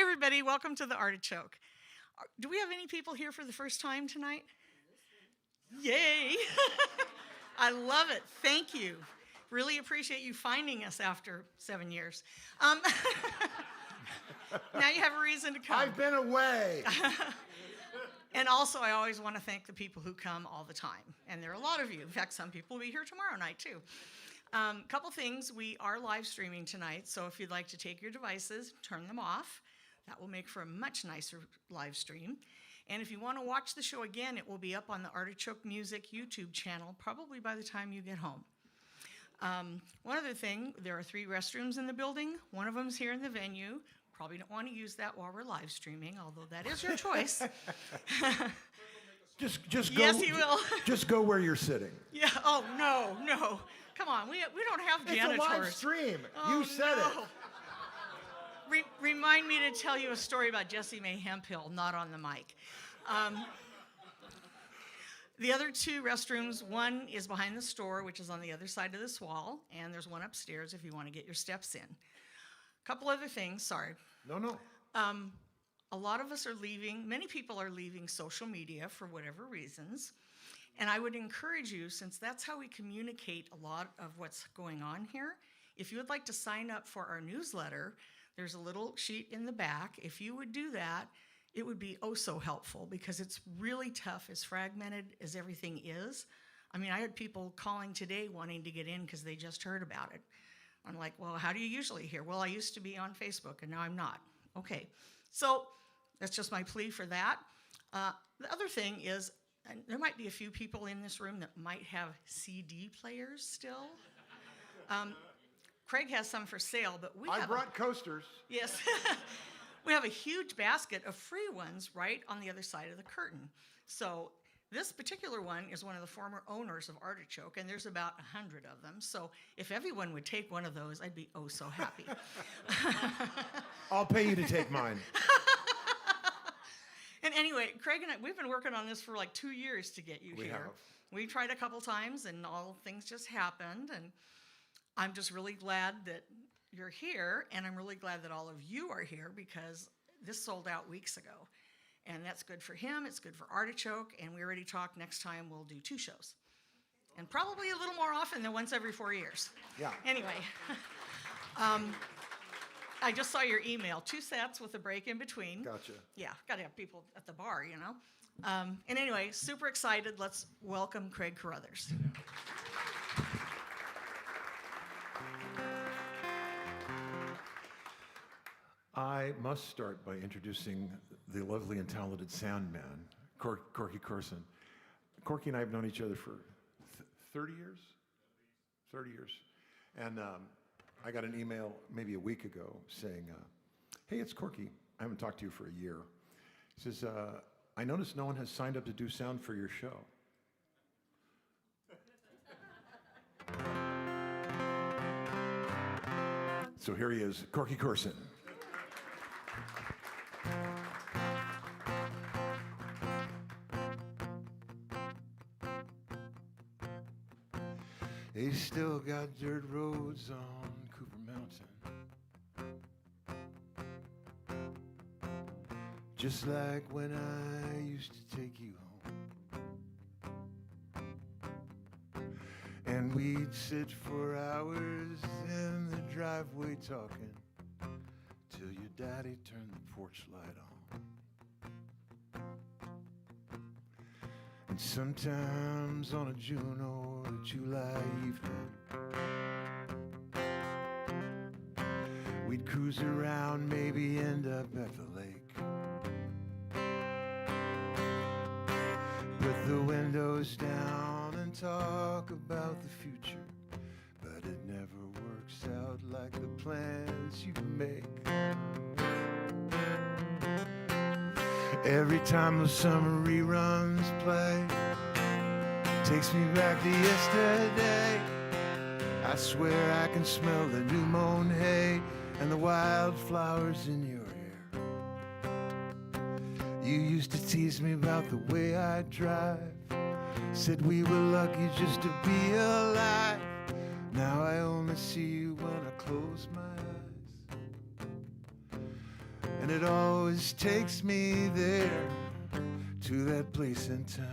everybody. Welcome to the Artichoke. Do we have any people here for the first time tonight? Yay. I love it. Thank you. Really appreciate you finding us after 7 years. Now you have a reason to come. I've been away. And also, I always want to thank the people who come all the time. And there are a lot of you. In fact, some people will be here tomorrow night, too. Couple things. We are live streaming tonight, so if you'd like to take your devices, turn them off. That will make for a much nicer live stream. And if you want to watch the show again, it will be up on the Artichoke Music YouTube channel, probably by the time you get home. One other thing, there are 3 restrooms in the building. One of them's here in the venue. Probably don't want to use that while we're live streaming, although that is your choice. Just go. Yes, he will. Just go where you're sitting. Yeah. Oh no. Come on, we don't have janitors. It's a live stream. Oh, You said no. it. Remind me to tell you a story about Jessie Mae Hemphill, not on the mic. The other 2 restrooms, one is behind the store, which is on the other side of this wall, and there's one upstairs if you want to get your steps in. A couple other things, sorry. No. A lot of us are leaving, many people are leaving social media for whatever reasons. And I would encourage you, since that's how we communicate a lot of what's going on here, if you would like to sign up for our newsletter, there's a little sheet in the back. If you would do that, it would be oh so helpful because it's really tough, as fragmented as everything is. I mean, I had people calling today wanting to get in because they just heard about it. I'm like, well, how do you usually hear? Well, I used to be on Facebook and now I'm not. Okay, so that's just my plea for that. The other thing is, and there might be a few people in this room that might have CD players still. Craig has some for sale, but I brought coasters. Yes. We have a huge basket of free ones right on the other side of the curtain. So this particular one is one of the former owners of Artichoke, and there's about 100 of them. So if everyone would take one of those, I'd be oh so happy. I'll pay you to take mine. And anyway, Craig and I, we've been working on this for like 2 years to get you We here. have. We tried a couple times, and all things just happened, and I'm just really glad that you're here, and I'm really glad that all of you are here because this sold out weeks ago. And that's good for him, it's good for Artichoke, and we already talked next time we'll do 2 shows. And probably a little more often than once every 4 years. Yeah. Anyway, I just saw your email, 2 sets with a break in between. Gotcha. Yeah, gotta have people at the bar, you know. And anyway, super excited, let's welcome Craig Carothers. I must start by introducing the lovely and talented sound man, Corky Corson. Corky and I have known each other for 30 years? 30 years. And I got an email maybe a week ago saying, hey, it's Corky. I haven't talked to you for a year. He says, I noticed no one has signed up to do sound for your show. So here he is, Corky Corson. They still got dirt roads on Cooper Mountain, just like when I used to take you home. And we'd sit for hours in the driveway talking till your daddy turned the porch light on. And sometimes on a June or a July evening, we'd cruise around, maybe end up at the lake. Put the windows down and talk about the future, but it never works out like the plans you make. Every time the summer reruns play, takes me back to yesterday. I swear I can smell the new mown hay and the wildflowers in your hair. You used to tease me about the way I drive, said we were lucky just to be alive. Now I only see you when I close my eyes. And and it always takes me there, to that place in time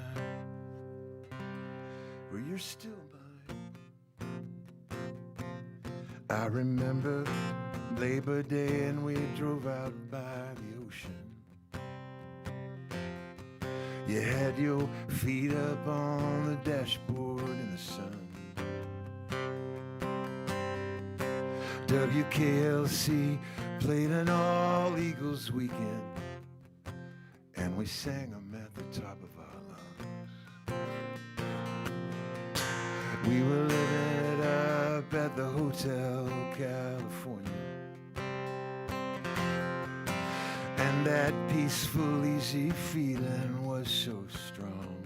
where you're still mine. I remember Labor Day and we drove out by the ocean. You had your feet up on the dashboard in the sun. WKLC played an all Eagles weekend, and we sang them at the top of our lungs. We were living it up at the Hotel California, and that peaceful, easy feeling was so strong.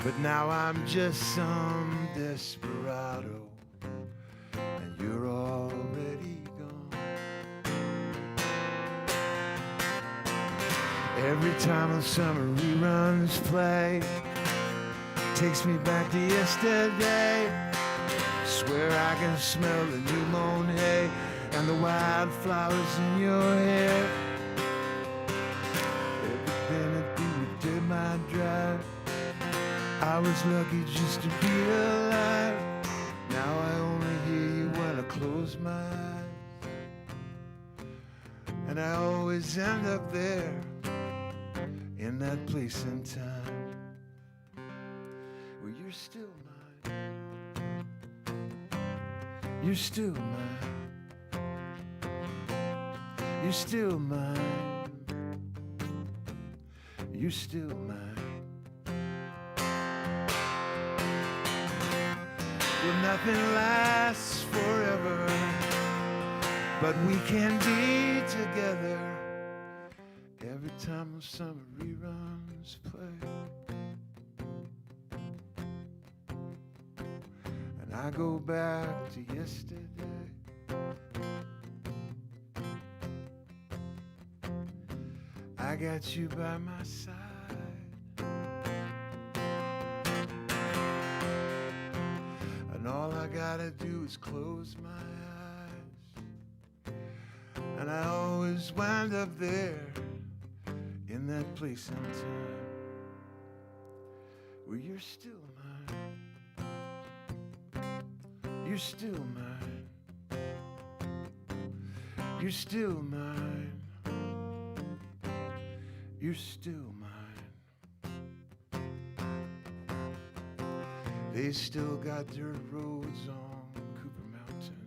But now I'm just some desperado, and you're already gone. Every time the summer reruns play, takes me back to yesterday. Swear I can smell the new mown hay and the wildflowers in your hair. Every minute you did my drive, I was lucky just to be alive. Now I only hear you when I close my eyes, and I always end up there, in that place in time where you're still mine. You're still mine. You're still mine. You're still mine. Well, nothing lasts forever, but we can be together every time the summer reruns play. And I go back to yesterday. I got you by my side. And all I gotta do is close my eyes, and I always wind up there, in that place in time where you're still mine. You're still mine. You're still mine. You're still mine. They still got dirt roads on Cooper Mountain.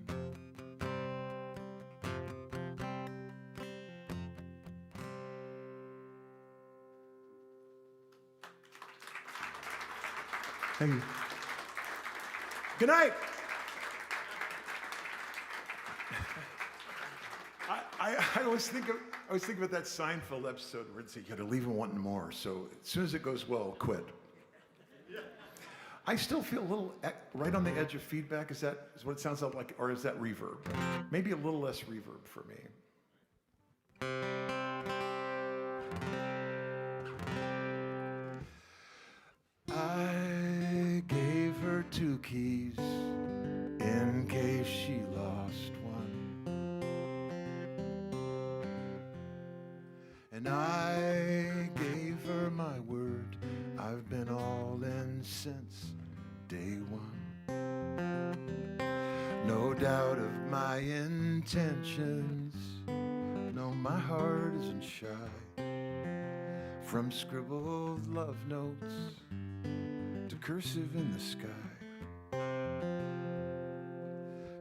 Thank you. Good night. I always think about that Seinfeld episode where it's like you got to leave them wanting more. So as soon as it goes well, quit. I still feel a little right on the edge of feedback. Is what it sounds like, or is that reverb? Maybe a little less reverb for me. I gave her 2 keys in case she lost one, and I gave her my word. I've been all in since day one. No doubt of my intentions. No, my heart isn't shy. From scribbled love notes to cursive in the sky.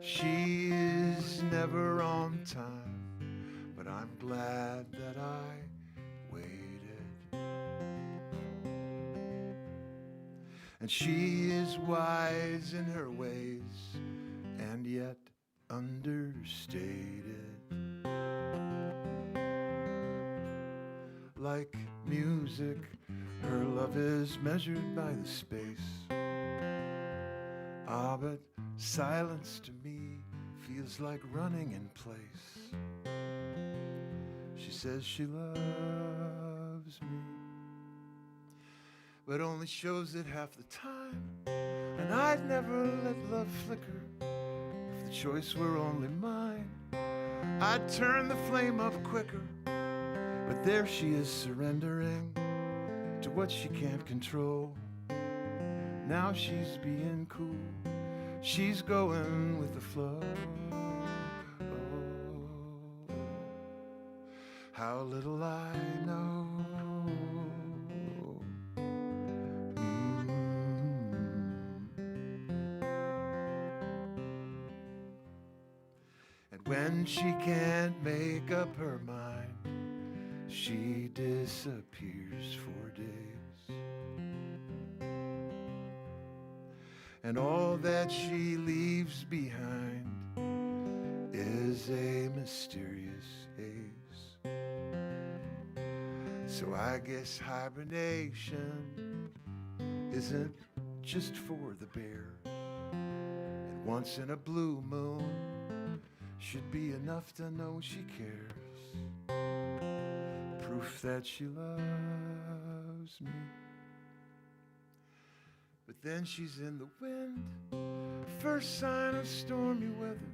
She is never on time, but I'm glad that I waited. And she is wise in her ways, and yet understated. Like music, her love is measured by the space. Ah, but silence to me feels like running in place. She says she loves me, but only shows it half the time. And I'd never let love flicker if the the choice were only mine, I'd turn the flame up quicker. But there she is surrendering to what she can't control. Now she's being cool, she's going with the flow. Oh, how little I know. And when she can't make up her mind, she disappears for days. And all that she leaves behind is a mysterious haze. So I guess hibernation isn't just for the bear. And once in a blue moon should be enough to know she cares. Proof that she loves me. But then she's in the wind, first sign of stormy weather,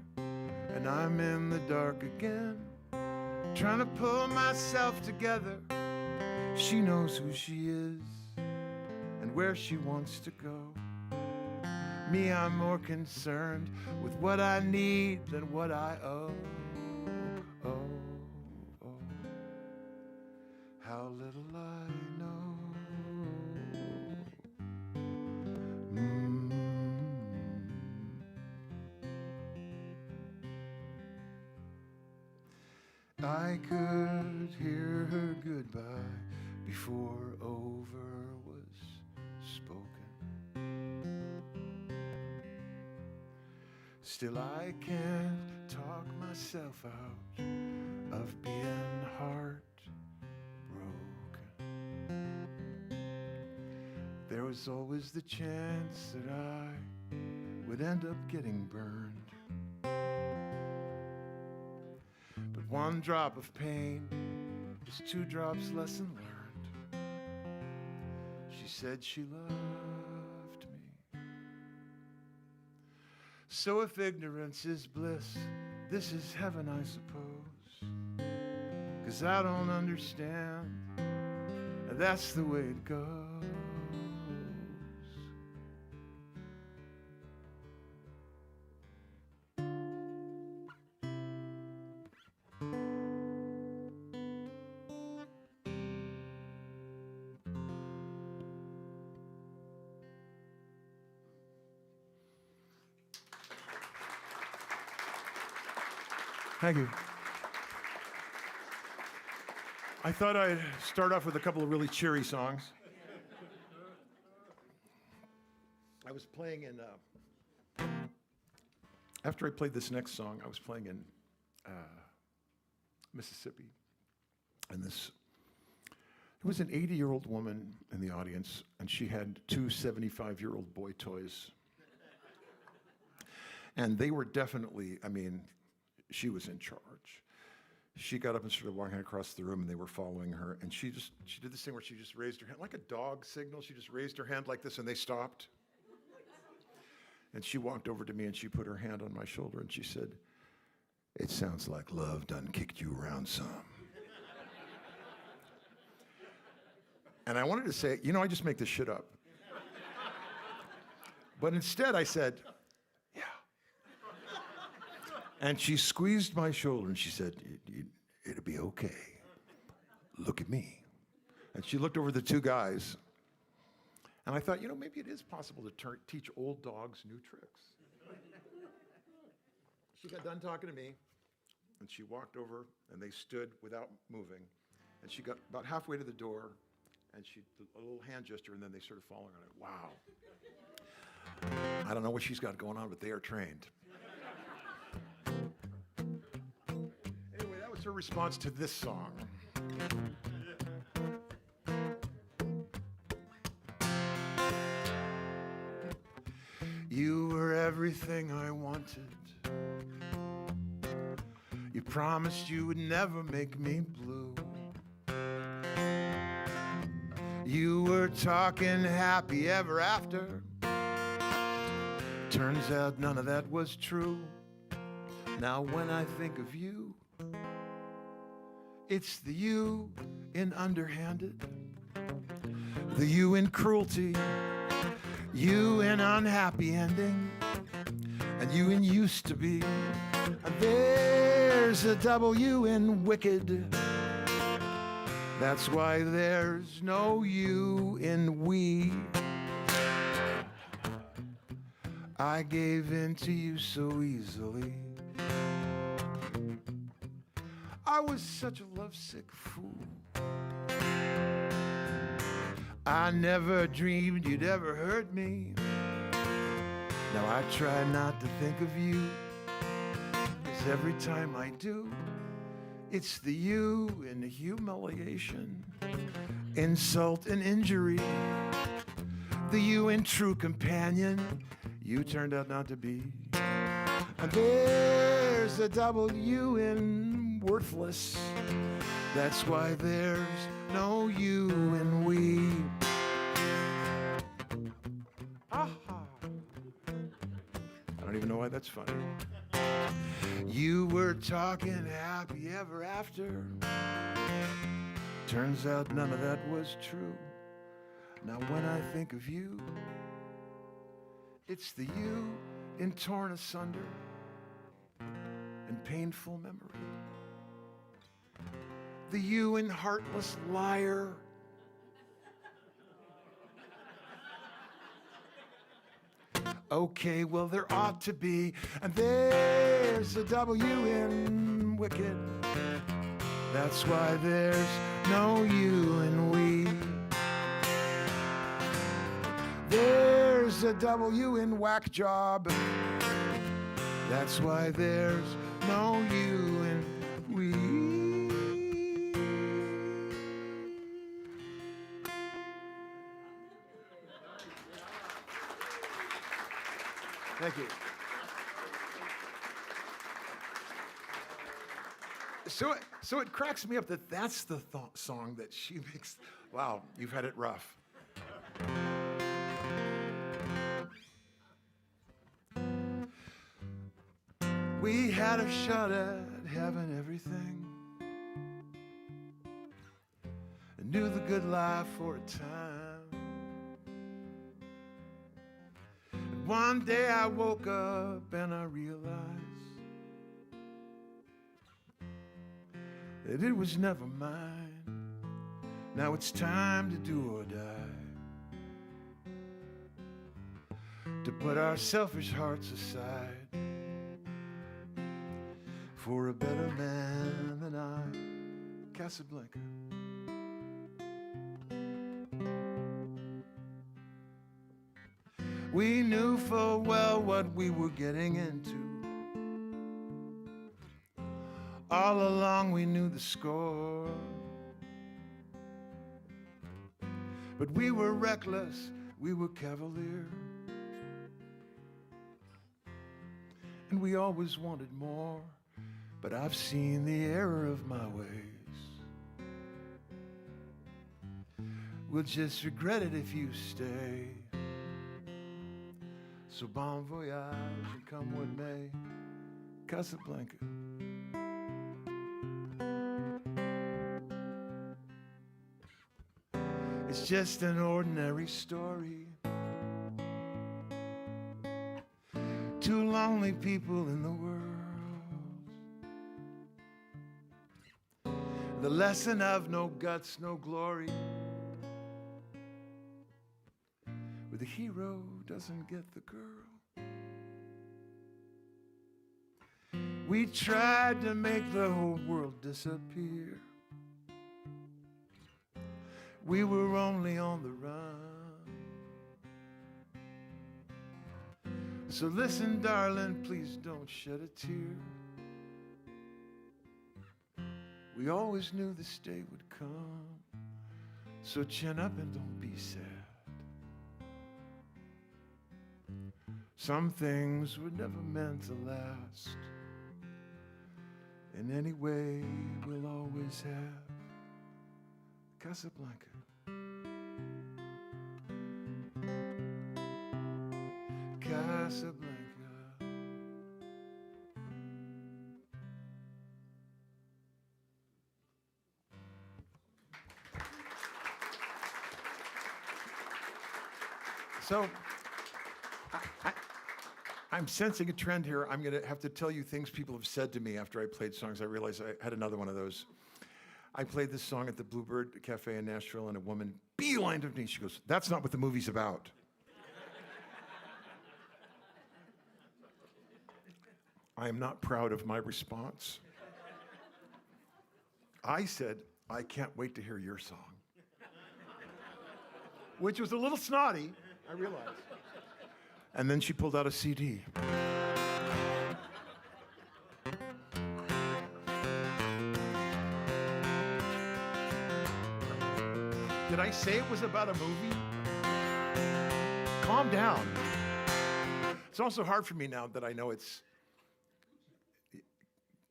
and I'm in the dark again, trying to pull myself together. She knows who she is and where she wants to go. Me, I'm more concerned with what I need than what I owe. Oh, oh, how little I know. I could hear her goodbye before over was spoken. Still I can't talk myself out of being heartbroken. There was always the chance that I would end up getting burned. But one drop of pain is 2 drops lesson learned. She said she loved me. So if ignorance is bliss, this is heaven, I suppose. 'Cause I don't understand, that's the way it goes. Thank you. I thought I'd start off with a couple of really cheery songs. I was playing in, after I played this next song, I was playing in Mississippi. And there was an 80-year-old woman in the audience, and she had 2 75-year-old boy toys. And they were definitely, she was in charge. She got up and started walking across the room, and they were following her. And she did this thing where she just raised her hand, like a dog signal. She just raised her hand like this, and they stopped. And she walked over to me, and she put her hand on my shoulder, and she said, "It sounds like love done kicked you around some." And I wanted to say, I just make this shit up. But instead I said, and she squeezed my shoulder and she said, "It'll be okay. Look at me." And she looked over the 2 guys. And I thought, maybe it is possible to teach old dogs new tricks. She got done talking to me, and she walked over, and they stood without moving. And she got about halfway to the door, and she did a little hand gesture, and then they started following on it. Wow. I don't know what she's got going on, but they are trained. Anyway, that was her response to this song. You were everything I wanted. You promised you would never make me blue. You were talking happy ever after. Turns out none of that was true. Now when I think of you, it's the you in underhanded, the you in cruelty, you in unhappy ending, and you in used to be. And there's a double U in wicked. That's why there's no you in we. I gave in to you so easily. I was such a lovesick fool. I never dreamed you'd ever hurt me. Now I try not to think of you, 'cause every time I do, it's the you in humiliation, insult and injury, the you in true companion you turned out not to be. And there's a double U in worthless. That's why there's no you in we. Aha. I don't even know why that's funny. You were talking happy ever after. Turns out none of that was true. Now when I think of you, it's the you in torn asunder and painful memory, the you in heartless liar, okay, well there ought to be, and there's a W in wicked. That's why there's no you in we. There's a W in whack job. That's why there's no you in we. Thank you. So it cracks me up that that's the song that she makes. Wow, you've had it rough. We had a shot at having everything and knew the good life for a time. And one day I woke up and I realized that it was never mine. Now it's time to do or die, to put our selfish hearts aside for a better man than I. Casablanca. We knew full well what we were getting into. All along we knew the score. But we were reckless, we were cavalier. And we always wanted more. But I've seen the error of my ways. We'll just regret it if you stay. So bon voyage and come what may. Casablanca. It's just an ordinary story. Two lonely people in the world. The lesson of no guts, no glory, where the hero doesn't get the girl. We tried to make the whole world disappear. We were only on the run. So listen, darling, please don't shed a tear. We always knew this day would come, so chin up and don't be sad. Some things were never meant to last. In any way, we'll always have Casablanca. Casablanca. So I'm sensing a trend here. I'm going to have to tell you things people have said to me after I played songs. I realized I had another one of those. I played this song at the Bluebird Cafe in Nashville, and a woman beelined to me. She goes, "That's not what the movie's about." I am not proud of my response. I said, "I can't wait to hear your song." Which was a little snotty, I realized. And then she pulled out a CD. Did I say it was about a movie? Calm down. It's also hard for me now that I know it's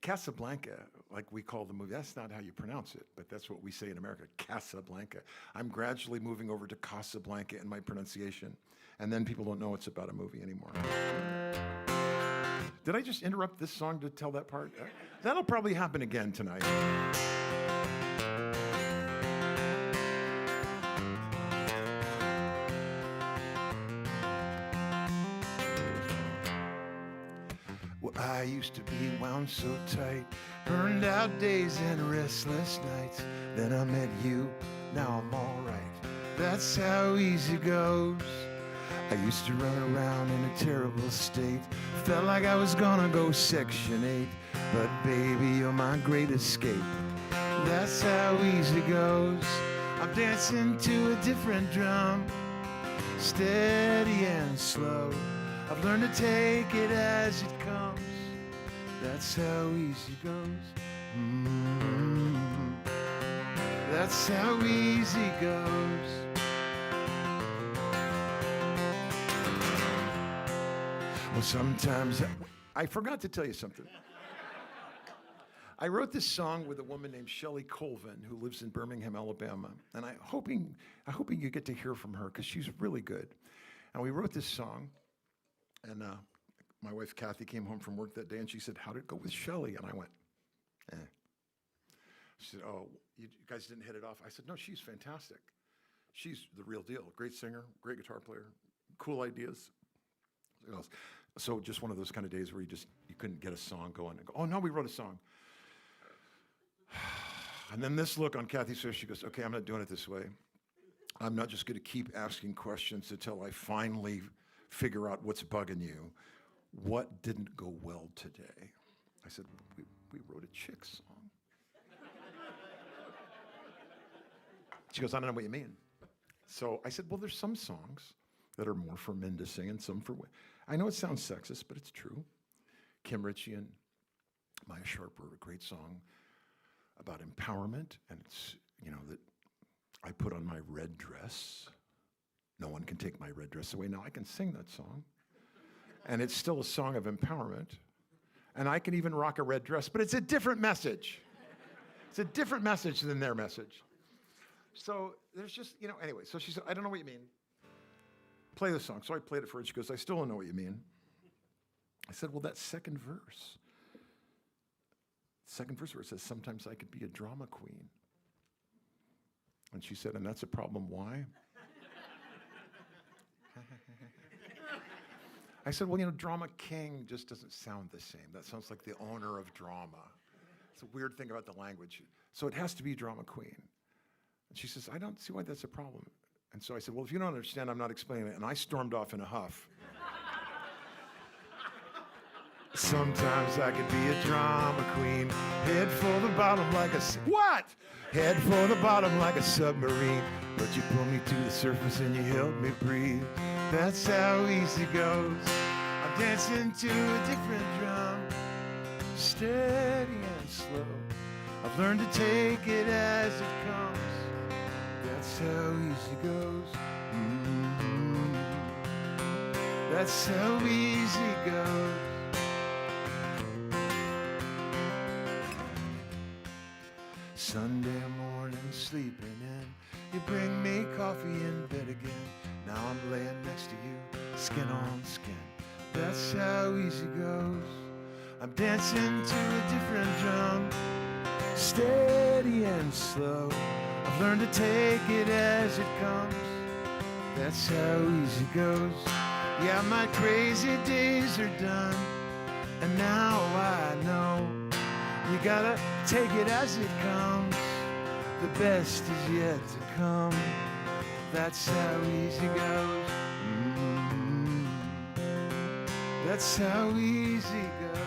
Casablanca, like we call the movie. That's not how you pronounce it, but that's what we say in America, Casablanca. I'm gradually moving over to Casablanca in my pronunciation, and then people don't know it's about a movie anymore. Did I just interrupt this song to tell that part? That'll probably happen again tonight. I used to be wound so tight, burned out days and restless nights. Then I met you, now I'm all right. That's how easy it goes. I used to run around in a terrible state, felt like I was gonna go Section 8. But baby, you're my great escape. That's how easy it goes. I'm dancing to a different drum, steady and slow. I've learned to take it as it comes. That's how easy it goes. That's how easy it goes. Well, sometimes I forgot to tell you something. I wrote this song with a woman named Shelley Colvin, who lives in Birmingham, Alabama, and I'm hoping you get to hear from her because she's really good. And we wrote this song, and my wife Kathy came home from work that day, and she said, "How did it go with Shelley?" And I went, "Eh." She said, "Oh, you guys didn't hit it off?" I said, "No, she's fantastic. She's the real deal. Great singer, great guitar player, cool ideas." So just one of those kind of days where you couldn't get a song going and go, "Oh no, we wrote a song." And then this look on Kathy's face, she goes, "Okay, I'm not doing it this way. I'm not just going to keep asking questions until I finally figure out what's bugging you. What didn't go well today?" I said, we wrote a chick song. She goes, "I don't know what you mean." So I said, "Well, there's some songs that are more for men to sing and some for women." I know it sounds sexist, but it's true. Kim Ritchie and Maia Sharp wrote a great song about empowerment, and it's, that I put on my red dress. No one can take my red dress away. Now I can sing that song. And it's still a song of empowerment. And I can even rock a red dress, but it's a different message. It's a different message than their message. So there's just, anyway, so she said, "I don't know what you mean. Play the song." So I played it for her. She goes, "I still don't know what you mean." I said, "Well, that second verse where it says, 'Sometimes I could be a drama queen.'" And she said, "And that's a problem. Why?" I said, "Well, drama king just doesn't sound the same. That sounds like the owner of drama. It's a weird thing about the language. So it has to be drama queen." And she says, "I don't see why that's a problem." And so I said, "Well, if you don't understand, I'm not explaining it." And I stormed off in a huff. Sometimes I could be a drama queen, head for the bottom like a... What? Head for the bottom like a submarine, but you pull me to the surface and you help me breathe. That's how easy it goes. I'm dancing to a different drum, steady and slow. I've learned to take it as it comes. That's how easy it goes. That's how easy it goes. Sunday morning sleeping in, you bring me coffee in bed again. Now I'm laying next to you, skin on skin. That's how easy it goes. I'm dancing to a different drum, steady and slow. I've learned to take it as it comes. That's how easy it goes. Yeah, my crazy days are done, and now I know you gotta take it as it comes. The best is yet to come. That's how easy goes. That's how easy goes.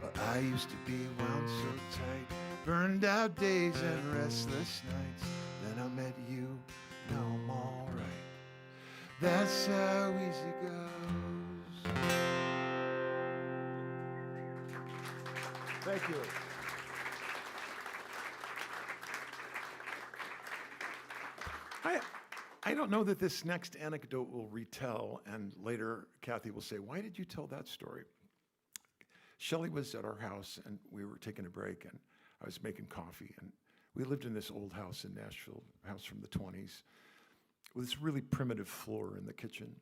Well, I used to be wound so tight, burned out days and restless nights. Then I met you, now I'm all right. That's how easy goes. Thank you. I don't know that this next anecdote will retell, and later Kathy will say, why did you tell that story? Shelley was at our house, and we were taking a break, and I was making coffee, and we lived in this old house in Nashville, a house from the 20s, with this really primitive floor in the kitchen,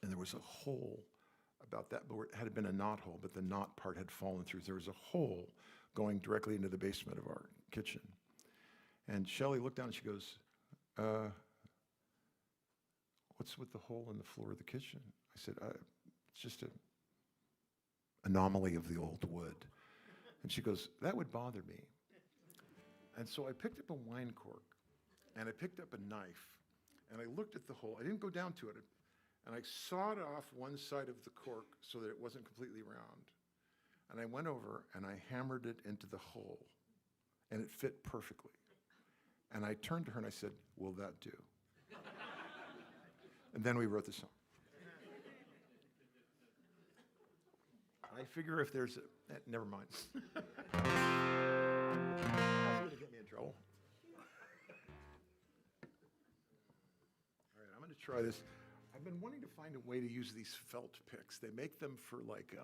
and there was a hole about that, but it had been a knot hole, but the knot part had fallen through. There was a hole going directly into the basement of our kitchen. And Shelley looked down and she goes, what's with the hole in the floor of the kitchen? I said, it's just an anomaly of the old wood. And she goes, that would bother me. And so I picked up a wine cork, and I picked up a knife, and I looked at the hole. I didn't go down to it, and I sawed off one side of the cork so that it wasn't completely round. And I went over, and I hammered it into the hole, and it fit perfectly. And I turned to her, and I said, will that do? And then we wrote the song. I figure if there's a, never mind. That's gonna get me in trouble. All right, I'm gonna try this. I've been wanting to find a way to use these felt picks. They make them for like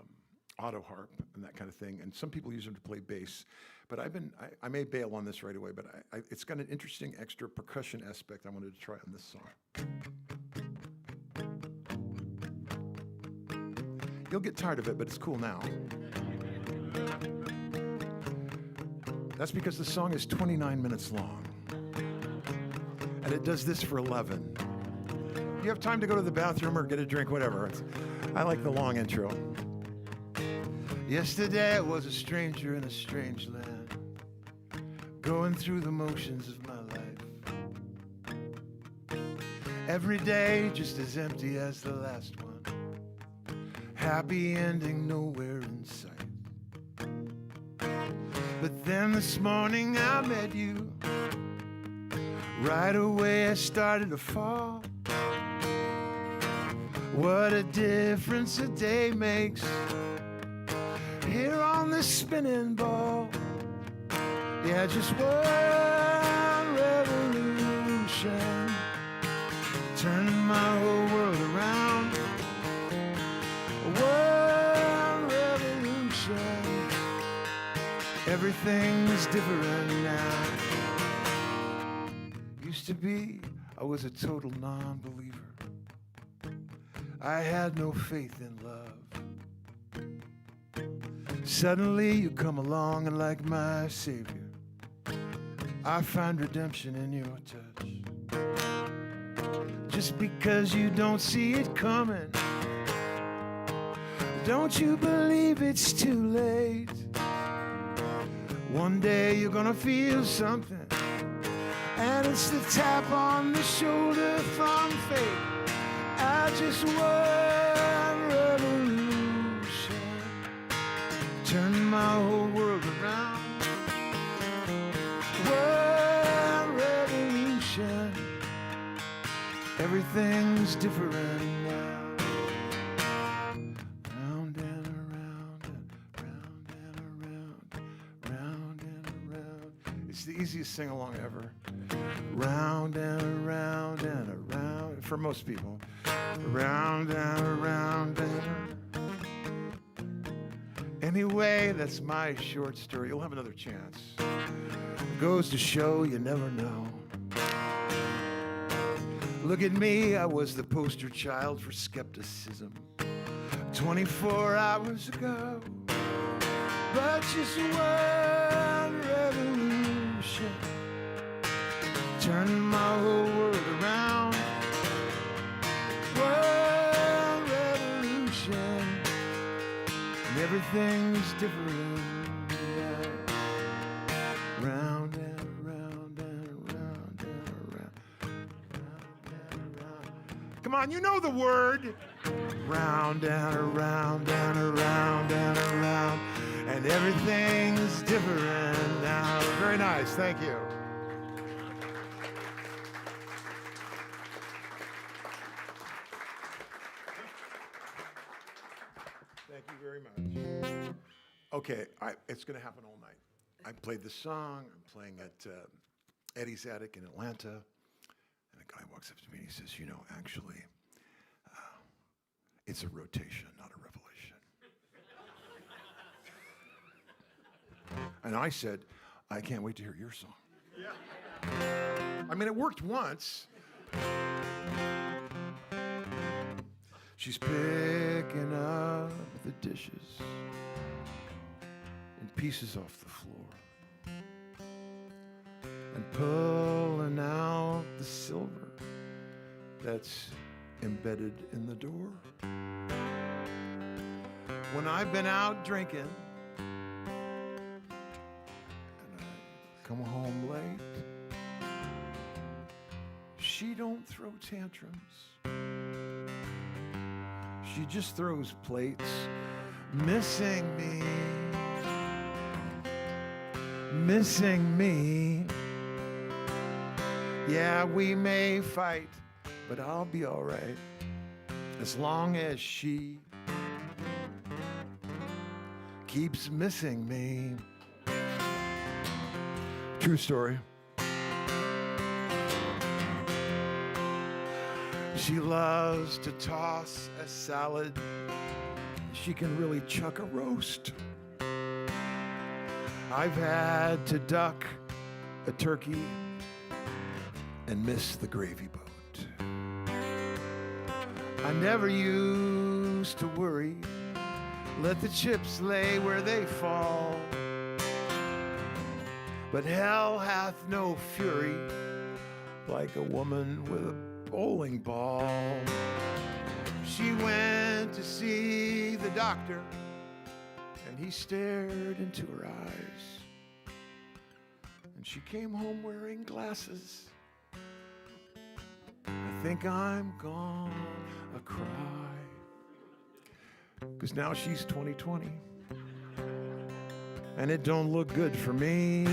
auto harp and that kind of thing, and some people use them to play bass. But I may bail on this right away, but it's got an interesting extra percussion aspect I wanted to try on this song. You'll get tired of it, but it's cool now. That's because the song is 29 minutes long. And it does this for 11. You have time to go to the bathroom or get a drink, whatever. I like the long intro. Yesterday I was a stranger in a strange land, going through the motions of my life. Every day just as empty as the last one. Happy ending nowhere in sight. But then this morning I met you. Right away I started to fall. What a difference a day makes here on this spinning ball. Yeah, just one revolution, turning my whole world around. One revolution, everything's different now. Used to be, I was a total non-believer. I had no faith in love. Suddenly you come along and like my savior, I find redemption in your touch. Just because you don't see it coming, don't you believe it's too late? One day you're gonna feel something, and it's the tap on the shoulder from fate. I just one revolution, turn my whole world around. One revolution, everything's different now. Round and around and round and around, round and around. It's the easiest sing-along ever. Round and around and around, for most people. Round and around and around. Anyway, that's my short story. You'll have another chance. It goes to show you never know. Look at me, I was the poster child for skepticism 24 hours ago. But just one turning my whole world around. World revolution, and everything's different. Round and around and around and around, round and around. Come on, you know the word. Round and around and around and around, and everything's different now. Very nice, thank you. Thank you very much. Okay, it's going to happen all night. I played this song. I'm playing at Eddie's Attic in Atlanta, and a guy walks up to me and he says, "You know, actually, it's a rotation, not a revelation." And I said, "I can't wait to hear your song." Yeah. I mean, it worked once. She's picking up the dishes and pieces off the floor and pulling out the silver that's embedded in the door. When I've been out drinking and I come home late, she don't throw tantrums. She just throws plates, missing me, missing me. Yeah, we may fight, but I'll be all right as long as she keeps missing me. True story. She loves to toss a salad. She can really chuck a roast. I've had to duck a turkey and miss the gravy boat. I never used to worry. Let the chips lay where they fall. But hell hath no fury like a woman with a bowling ball. She went to see the doctor and he stared into her eyes. And she came home wearing glasses. I think I'm gonna cry. 'Cause now she's 2020. And it don't look good for me.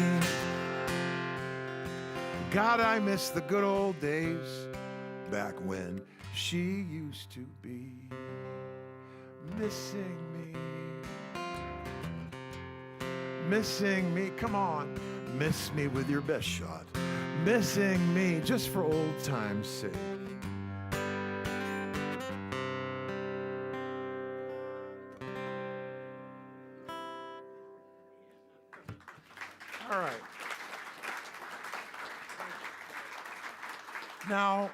God, I miss the good old days back when she used to be missing me. Missing me, come on, miss me with your best shot. Missing me just for old time's sake. All right. Now,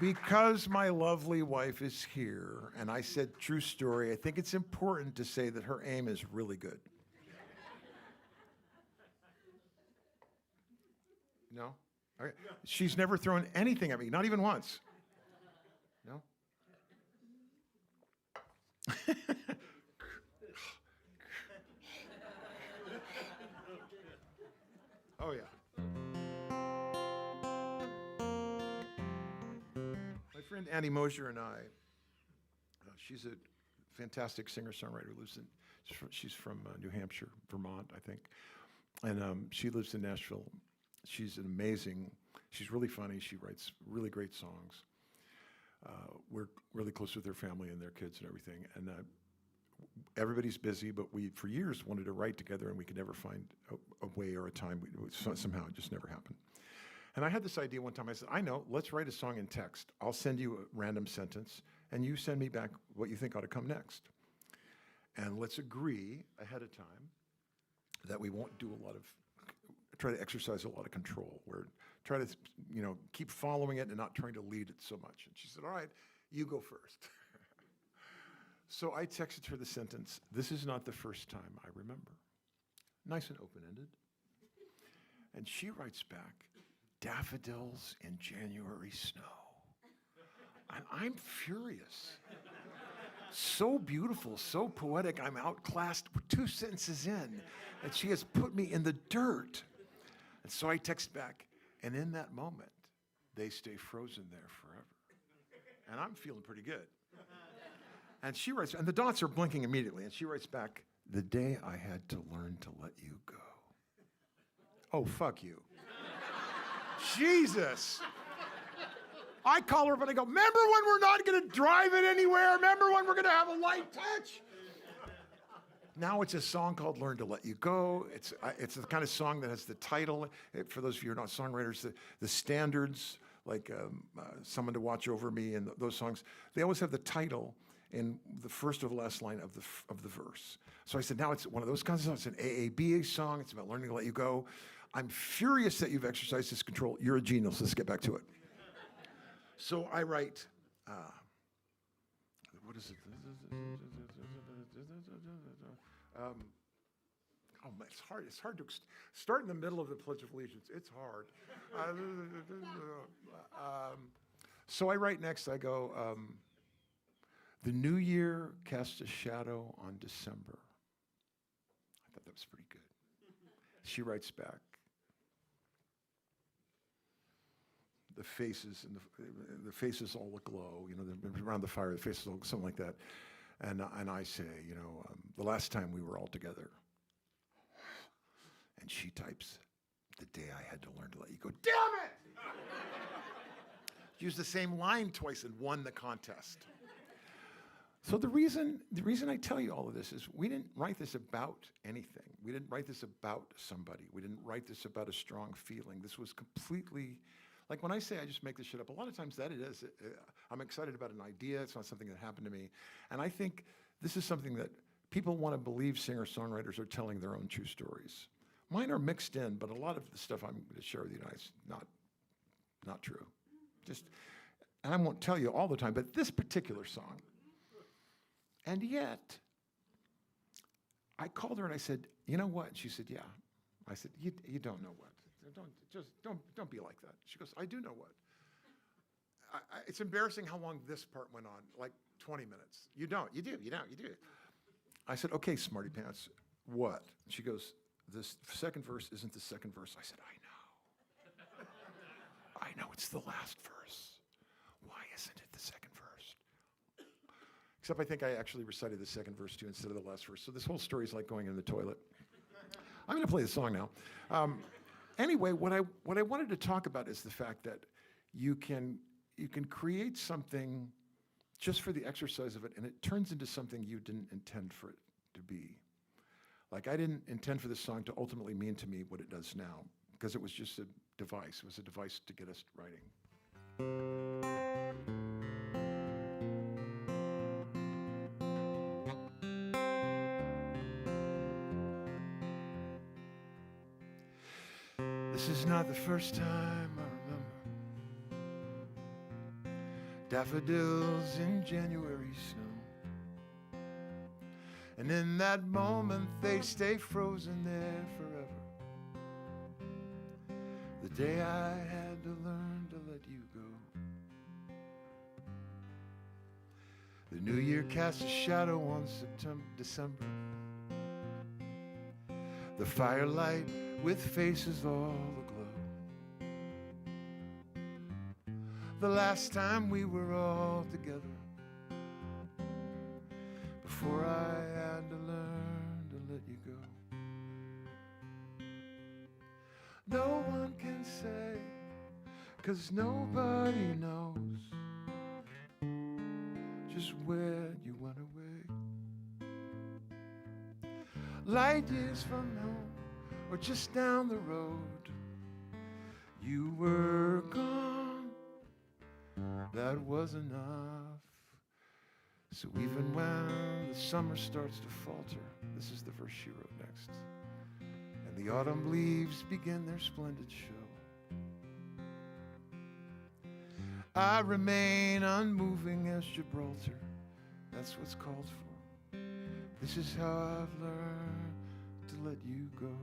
because my lovely wife is here, and I said true story, I think it's important to say that her aim is really good. No? Okay. She's never thrown anything at me, not even once. No? Oh, yeah. My friend Annie Mosier and I, she's a fantastic singer-songwriter, she's from New Hampshire, Vermont, I think. And she lives in Nashville. She's she's really funny. She writes really great songs. We're really close with her family and their kids and everything. And everybody's busy, but we, for years, wanted to write together, and we could never find a way or a time. Somehow it just never happened. And I had this idea one time. I said, I know, let's write a song in text. I'll send you a random sentence, and you send me back what you think ought to come next. And let's agree ahead of time that we won't do try to exercise a lot of control. Try to, keep following it and not trying to lead it so much. And she said, all right, you go first. So I texted her the sentence, "This is not the first time I remember." Nice and open-ended. And she writes back, daffodils in January snow. And I'm furious. So beautiful, so poetic, I'm outclassed. We're 2 sentences in, and she has put me in the dirt. And so I text back, and in that moment, they stay frozen there forever. And I'm feeling pretty good. And she writes, and the dots are blinking immediately, and she writes back, the day I had to learn to let you go. Oh, fuck you. Jesus. I call her up and I go, remember when we're not gonna drive it anywhere? Remember when we're gonna have a light touch? Now it's a song called Learn to Let You Go. It's the kind of song that has the title. For those of you who are not songwriters, the standards, like Someone to Watch Over Me and those songs, they always have the title in the first or the last line of the verse. So I said, now it's one of those kinds of songs. It's an AABA song. It's about learning to let you go. I'm furious that you've exercised this control. You're a genius. Let's get back to it. So I write, what is it? Oh man, it's hard. It's hard to start in the middle of the Pledge of Allegiance. It's hard. So I write next. I go, the new year casts a shadow on December. I thought that was pretty good. She writes back, the faces and the faces all aglow. You know, they're around the fire. The faces all something like that. And I say, you know, the last time we were all together. And she types, the day I had to learn to let you go. Damn it! Used the same line twice and won the contest. So the reason I tell you all of this is we didn't write this about anything. We didn't write this about somebody. We didn't write this about a strong feeling. This was completely, like when I say I just make this shit up, a lot of times that it is. I'm excited about an idea. It's not something that happened to me. And I think this is something that people want to believe singer-songwriters are telling their own true stories. Mine are mixed in, but a lot of the stuff I'm going to share with you tonight is not true. And I won't tell you all the time, but this particular song. And yet, I called her and I said, you know what? And she said, yeah. I said, you don't know what. Don't be like that. She goes, I do know what. It's embarrassing how long this part went on, like 20 minutes. You don't, you do. I said, okay, smarty pants, what? She goes, this second verse isn't the second verse. I said, I know it's the last verse. Why isn't it the second verse? Except I think I actually recited the second verse too instead of the last verse. So this whole story is like going in the toilet. I'm going to play the song now. Anyway, what I wanted to talk about is the fact that you can create something just for the exercise of it, and it turns into something you didn't intend for it to be. Like I didn't intend for this song to ultimately mean to me what it does now, because it was just a device. It was a device to get us writing. This is not the first time I remember daffodils in January snow. And in that moment they stay frozen there forever. The day I had to learn to let you go. The new year casts a shadow on December. The firelight with faces all aglow. The last time we were all together, before I had to learn to let you go. No one can say, 'cause nobody knows just where you went away. Light years from home, or just down the road, you were gone. That was enough. So even when the summer starts to falter, this is the verse she wrote next, and the autumn leaves begin their splendid show, I remain unmoving as Gibraltar. That's what's called for. This is how I've learned to let you go.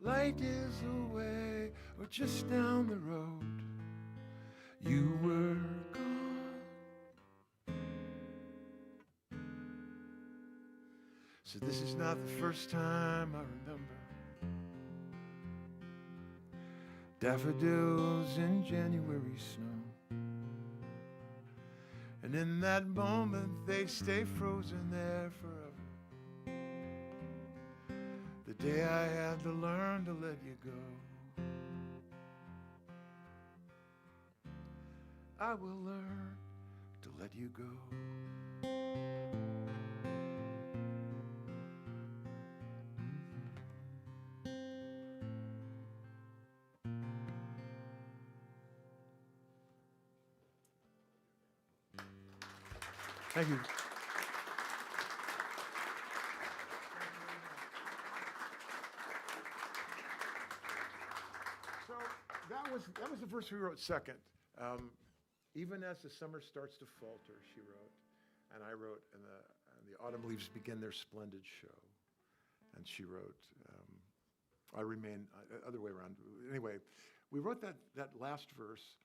light is away or just down the road. You were gone. So this is not the first time I remember daffodils in January snow. And in that moment they stay frozen there forever. The day I had to learn to let you go. I will learn to let you go. Thank you. So that was the verse we wrote second. Even as the summer starts to falter, she wrote, and I wrote, and the autumn leaves begin their splendid show. And she wrote, I remain, other way around. Anyway, we wrote that last verse,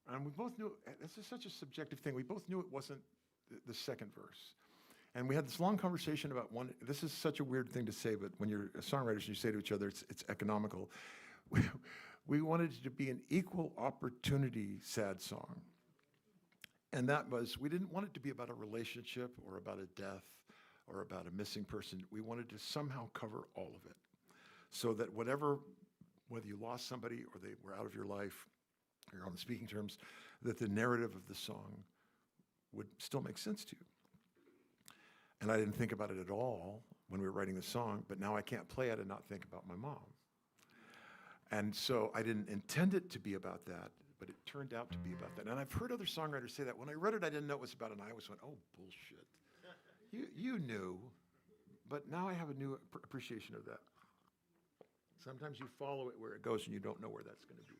and we both knew, this is such a subjective thing, we both knew it wasn't the second verse. And we had this long conversation about one, this is such a weird thing to say, but when you're songwriters and you say to each other, it's economical. We wanted it to be an equal opportunity sad song. And that was, we didn't want it to be about a relationship or about a death or about a missing person. We wanted to somehow cover all of it. So that whether you lost somebody or they were out of your life, or you're on the speaking terms, that the narrative of the song would still make sense to you. And I didn't think about it at all when we were writing the song, but now I can't play it and not think about my mom. And so I didn't intend it to be about that, but it turned out to be about that. And I've heard other songwriters say that. When I read it, I didn't know it was about it, and I always went, oh, bullshit. You knew, but now I have a new appreciation of that. Sometimes you follow it where it goes, and you don't know where that's going to be.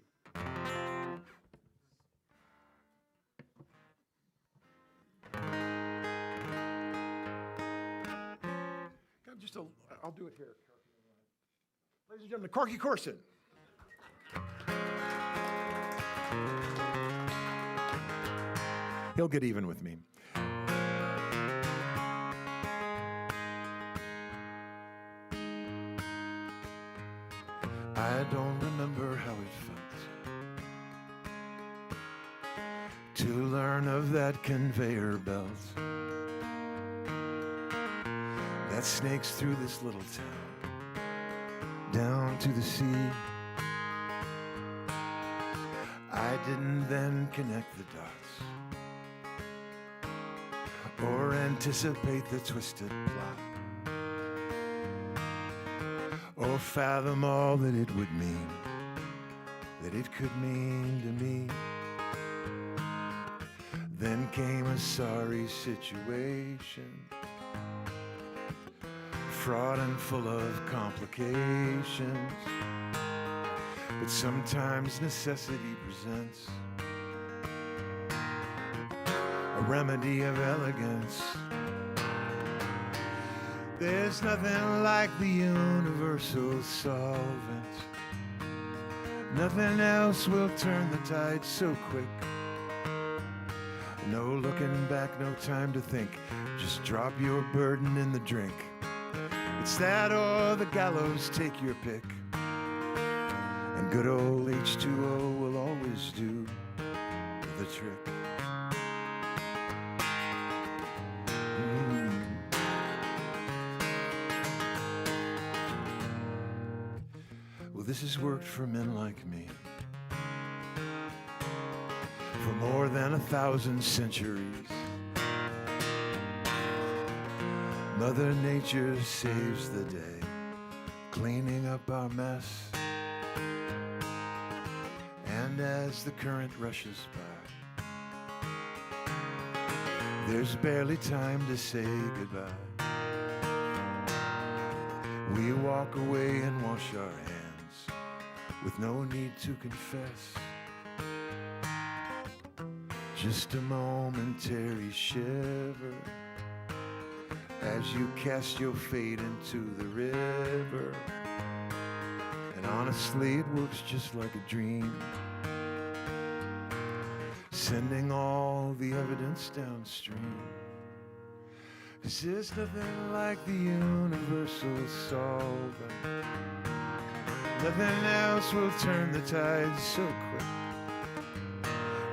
I'll do it here. Ladies and gentlemen, Corky Corson. He'll get even with me. I don't remember how it felt to learn of that conveyor belt that snakes through this little town down to the sea. I didn't then connect the dots or anticipate the twisted plot or fathom all that it would mean, that it could mean to me. Then came a sorry situation, fraught and full of complications. But sometimes necessity presents a remedy of elegance. There's nothing like the universal solvent. Nothing else will turn the tide so quick. No looking back, no time to think. Just drop your burden in the drink. It's that or the gallows, take your pick. And good old H2O will always do the trick. Well, this has worked for men like me for more than 1,000 centuries. Mother Nature saves the day, cleaning up our mess. And as the current rushes by, there's barely time to say goodbye. We walk away and wash our hands with no need to confess. Just a momentary shiver as you cast your fate into the river. And honestly, it works just like a dream. Sending all the evidence downstream. 'Cause there's nothing like the universal solvent. Nothing else will turn the tide so quick.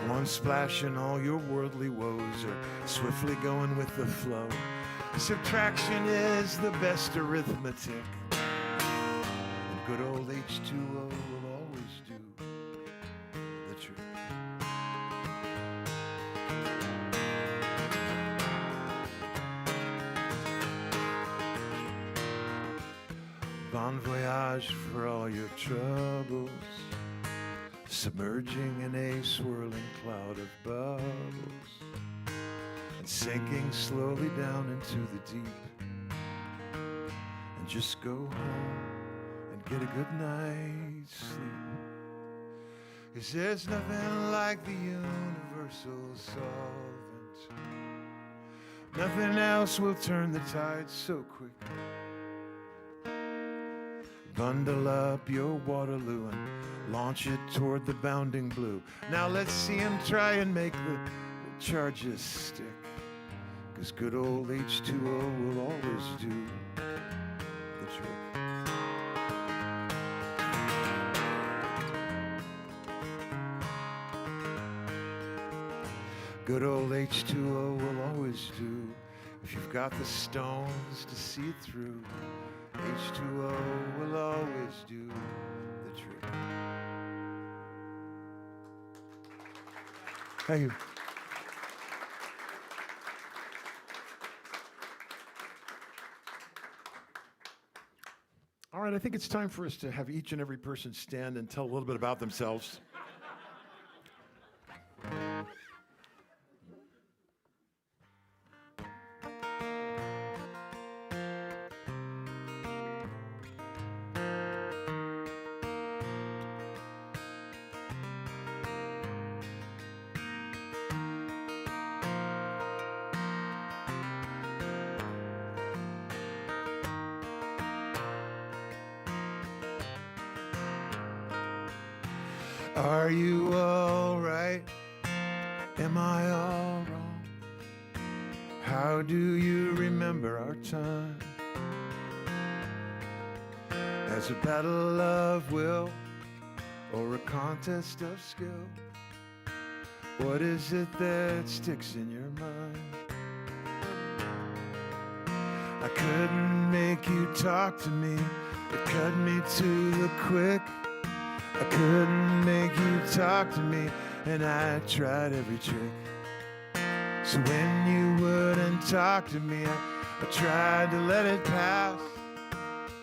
One splash and all your worldly woes are swiftly going with the flow. Subtraction is the best arithmetic. And good old H2O will always do the trick. Bon voyage for all your troubles, submerging in a swirling cloud of bubbles, and sinking slowly down into the deep. And just go home and get a good night's sleep. 'Cause there's nothing like the universal solvent. Nothing else will turn the tide so quick. Bundle up your Waterloo and launch it toward the bounding blue. Now let's see him try and make the charges stick. 'Cause good old H2O will always do the trick. Good old H2O will always do if you've got the stones to see it through. H2O will always do the trick. Thank you. All right, I think it's time for us to have each and every person stand and tell a little bit about themselves. Are you all right? Am I all wrong? How do you remember our time? As a battle of will or a contest of skill? What is it that sticks in your mind? I couldn't make you talk to me. It cut me to the quick. I couldn't make you talk to me, and I tried every trick. So when you wouldn't talk to me, I tried to let it pass.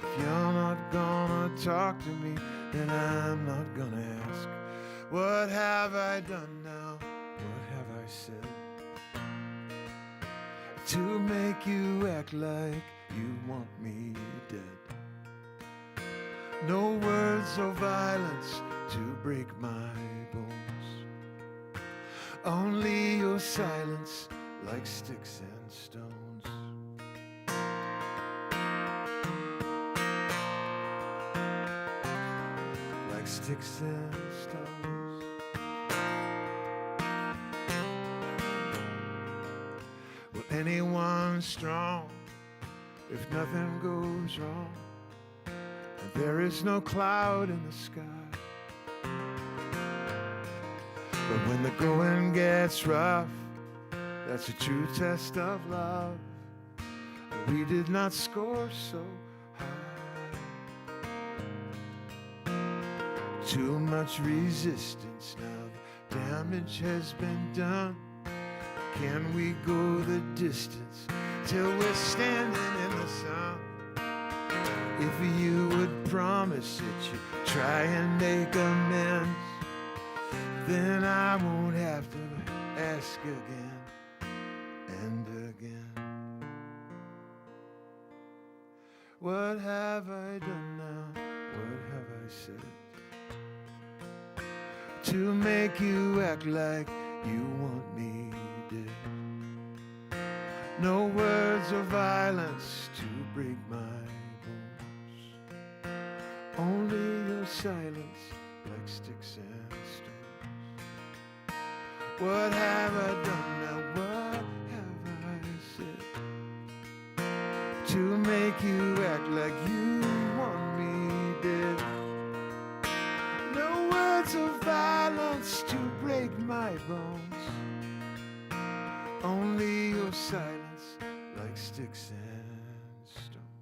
If you're not gonna talk to me, then I'm not gonna ask. What have I done now? What have I said? To make you act like you want me dead. No words or violence to break my bones. Only your silence like sticks and stones. Like sticks and stones. Will anyone strong if nothing goes wrong? There is no cloud in the sky. But when the going gets rough, that's a true test of love. We did not score so high. Too much resistance now, the damage has been done. Can we go the distance till we're standing in the sun? If you would promise that you'd try and make amends, then I won't have to ask again and again. What have I done now? What have I said? To make you act like you want me dead. No words of violence to break my bones. Only your your silence like sticks and stones. What have I done now? What have I said to make you act like you want me dead? No words of violence to break my bones, only your silence like sticks and stones.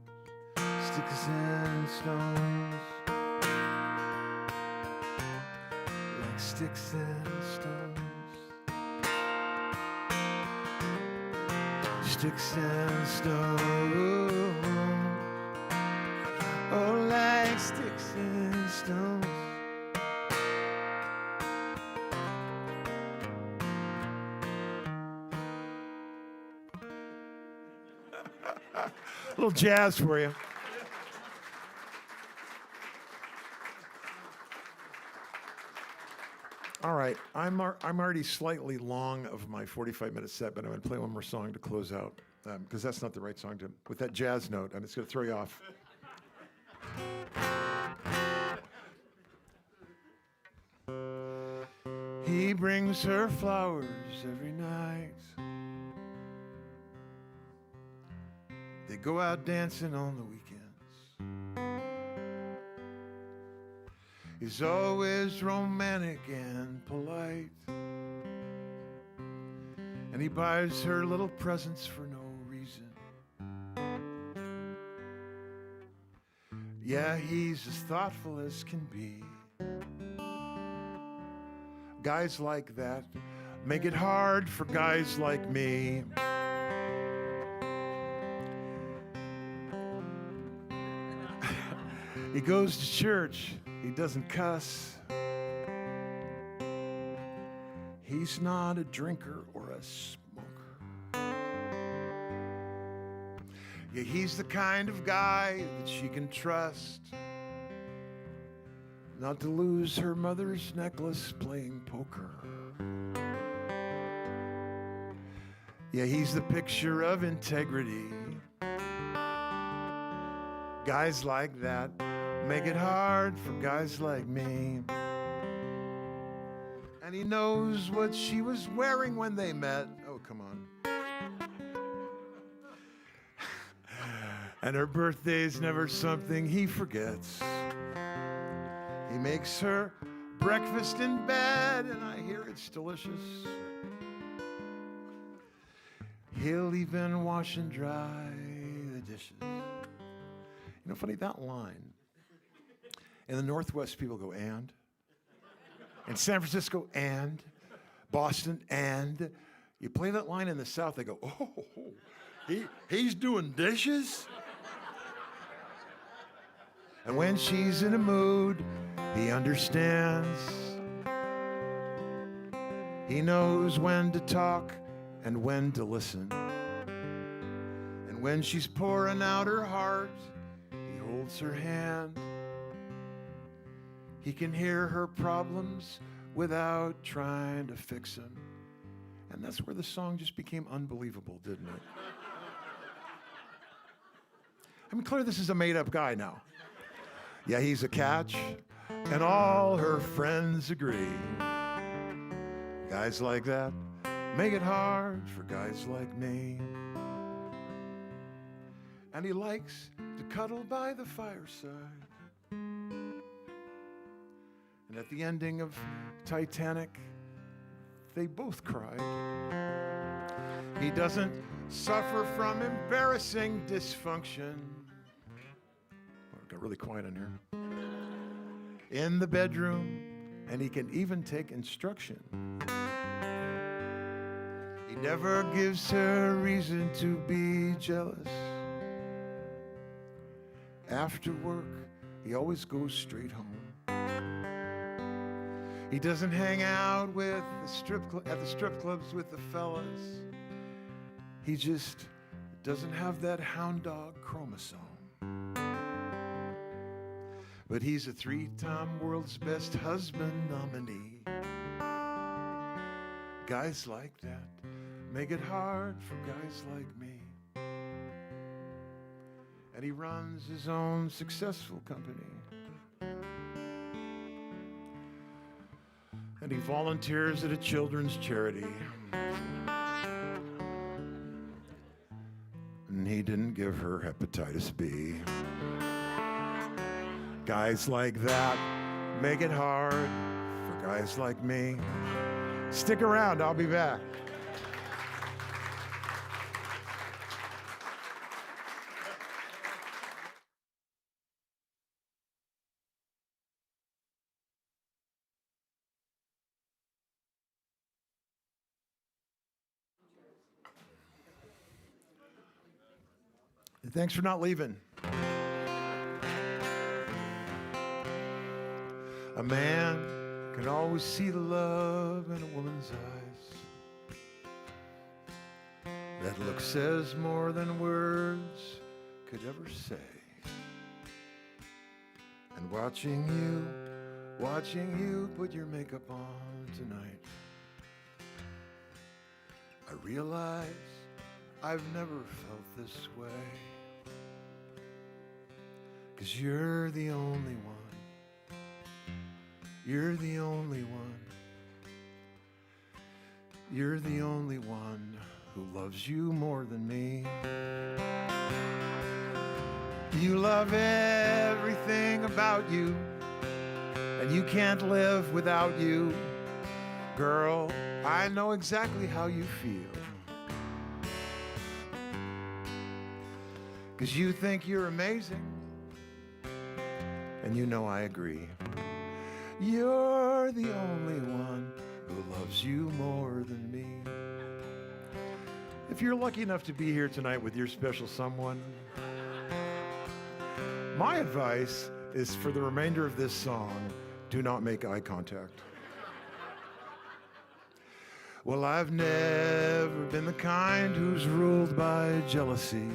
Sticks and stones, like sticks and stones. Sticks and stones, oh, like sticks and stones. A little jazz for you. All right, I'm already slightly long of my 45-minute set, but I'm going to play one more song to close out, because that's not the right song to, with that jazz note, and it's going to throw you off. He brings her flowers every night. They go out dancing on the weekends. He's always romantic and polite, and he buys her little presents for no reason. Yeah, he's as thoughtful as can be. Guys like that make it hard for guys like me. He goes to church, he doesn't cuss. He's not a drinker or a smoker. Yeah, he's the kind of guy that she can trust not to lose her mother's necklace playing poker. Yeah, he's the picture of integrity. Guys like that make it hard for guys like me. And he knows what she was wearing when they met. Oh, come on. And her birthday's never something he forgets. He makes her breakfast in bed, and I hear it's delicious. He'll even wash and dry the dishes. You know, funny, that line. In the Northwest, people go, and. In San Francisco, and. Boston, and. You play that line in the South, they go, oh, he's doing dishes? And when she's in a mood, he understands. He knows when to talk and when to listen. And when she's pouring out her heart, he holds her hand. He can hear her problems without trying to fix them. And that's where the song just became unbelievable, didn't it? I mean, clearly this is a made-up guy now. Yeah, he's a catch, and all her friends agree. Guys like that make it hard for guys like me. And he likes to cuddle by the fireside. And at the ending of Titanic, they both cried. He doesn't suffer from embarrassing dysfunction. It got really quiet in here. In the bedroom, and he can even take instruction. He never gives her reason to be jealous. After work, he always goes straight home. He doesn't hang out with at the strip clubs with the fellas. He just doesn't have that hound dog chromosome. But he's a 3-time world's best husband nominee. Guys like that make it hard for guys like me. And he runs his own successful company. and he volunteers at a children's charity. And he didn't give her hepatitis B. Guys like that make it hard for guys like me. Stick around, I'll be back. Thanks for not leaving. A man can always see the love in a woman's eyes. That look says more than words could ever say. And watching you put your makeup on tonight, I realize I've never felt this way. 'Cause you're the only one. You're the only one. You're the only one who loves you more than me. You love everything about you, and you can't live without you. Girl, I know exactly how you feel. 'Cause you think you're amazing, and you know I agree. You're the only one who loves you more than me. If you're lucky enough to be here tonight with your special someone, my advice is for the remainder of this song, do not make eye contact. Well, I've never been the kind who's ruled by jealousy.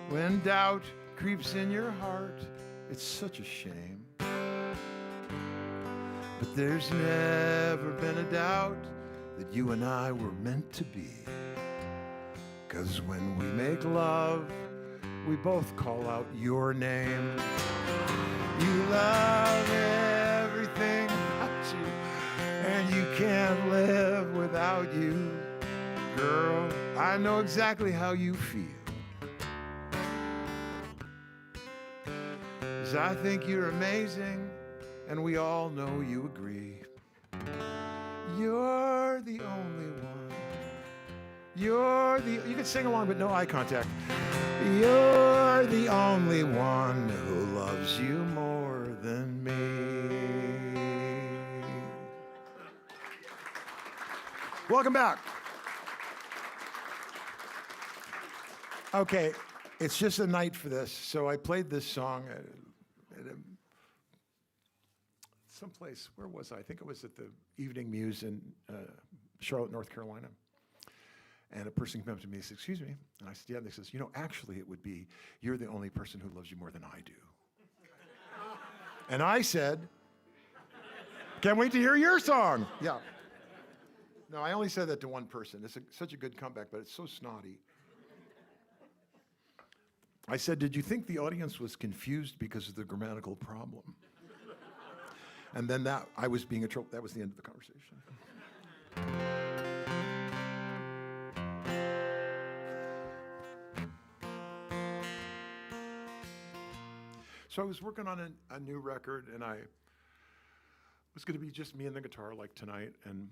When doubt creeps in your heart, it's such a shame. But there's never been a doubt that you and I were meant to be. 'Cause when we make love, we both call out your name. You love everything about you, and you can't live without you. Girl, I know exactly how you feel. 'Cause I think you're amazing, and we all know you agree. You're the only one. You can sing along, but no eye contact. You're the only one who loves you more than me. Welcome back. Okay, it's just a night for this, so I played this song at someplace, where was I? I think it was at the Evening Muse in Charlotte, North Carolina. And a person came up to me and said, excuse me. And I said, yeah. And they says, actually it would be, you're the only person who loves you more than I do. And I said, can't wait to hear your song. Yeah. No, I only said that to one person. It's such a good comeback, but it's so snotty. I said, did you think the audience was confused because of the grammatical problem? And then I was being a trope. That was the end of the conversation. So I was working on a new record, and I was going to be just me and the guitar like tonight. And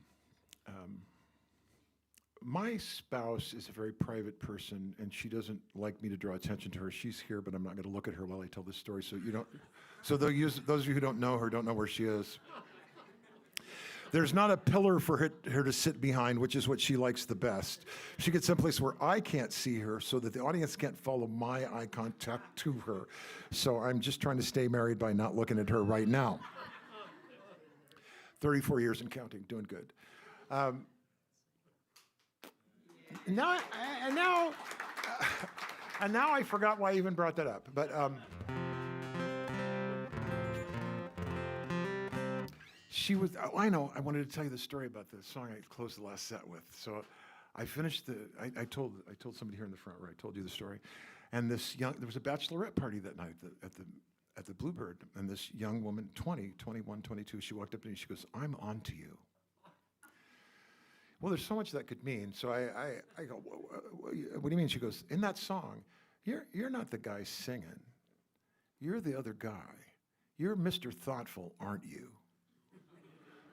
my spouse is a very private person, and she doesn't like me to draw attention to her. She's here, but I'm not going to look at her while I tell this story. So you don't. So those of you who don't know her don't know where she is. There's not a pillar for her to sit behind, which is what she likes the best. She gets someplace where I can't see her so that the audience can't follow my eye contact to her. So I'm just trying to stay married by not looking at her right now. 34 years and counting, doing good. Now I forgot why I even brought that up. But she was, I know, I wanted to tell you the story about the song I closed the last set with. So I finished I told somebody here in the front where I told you the story. And there was a bachelorette party that night at the Bluebird, and this young woman, 20, 21, 22, she walked up to me, she goes, "I'm on to you." Well, there's so much that could mean. So I go, what do you mean? She goes, in that song, you're not the guy singing. You're the other guy. You're Mr. Thoughtful, aren't you?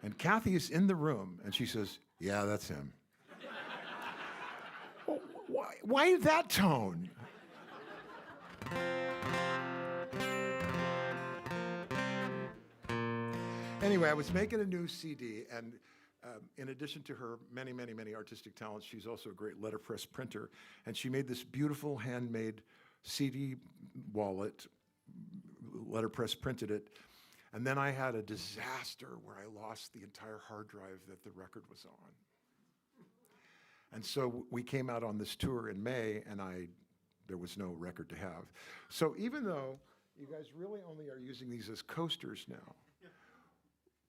And Kathy is in the room, and she says, "Yeah, that's him." Well, why that tone? Anyway, I was making a new CD, and in addition to her many, many, many artistic talents, she's also a great letterpress printer, and she made this beautiful handmade CD wallet, letterpress printed it, and then I had a disaster where I lost the entire hard drive that the record was on. And so we came out on this tour in May, and there was no record to have. So even though you guys really only are using these as coasters now,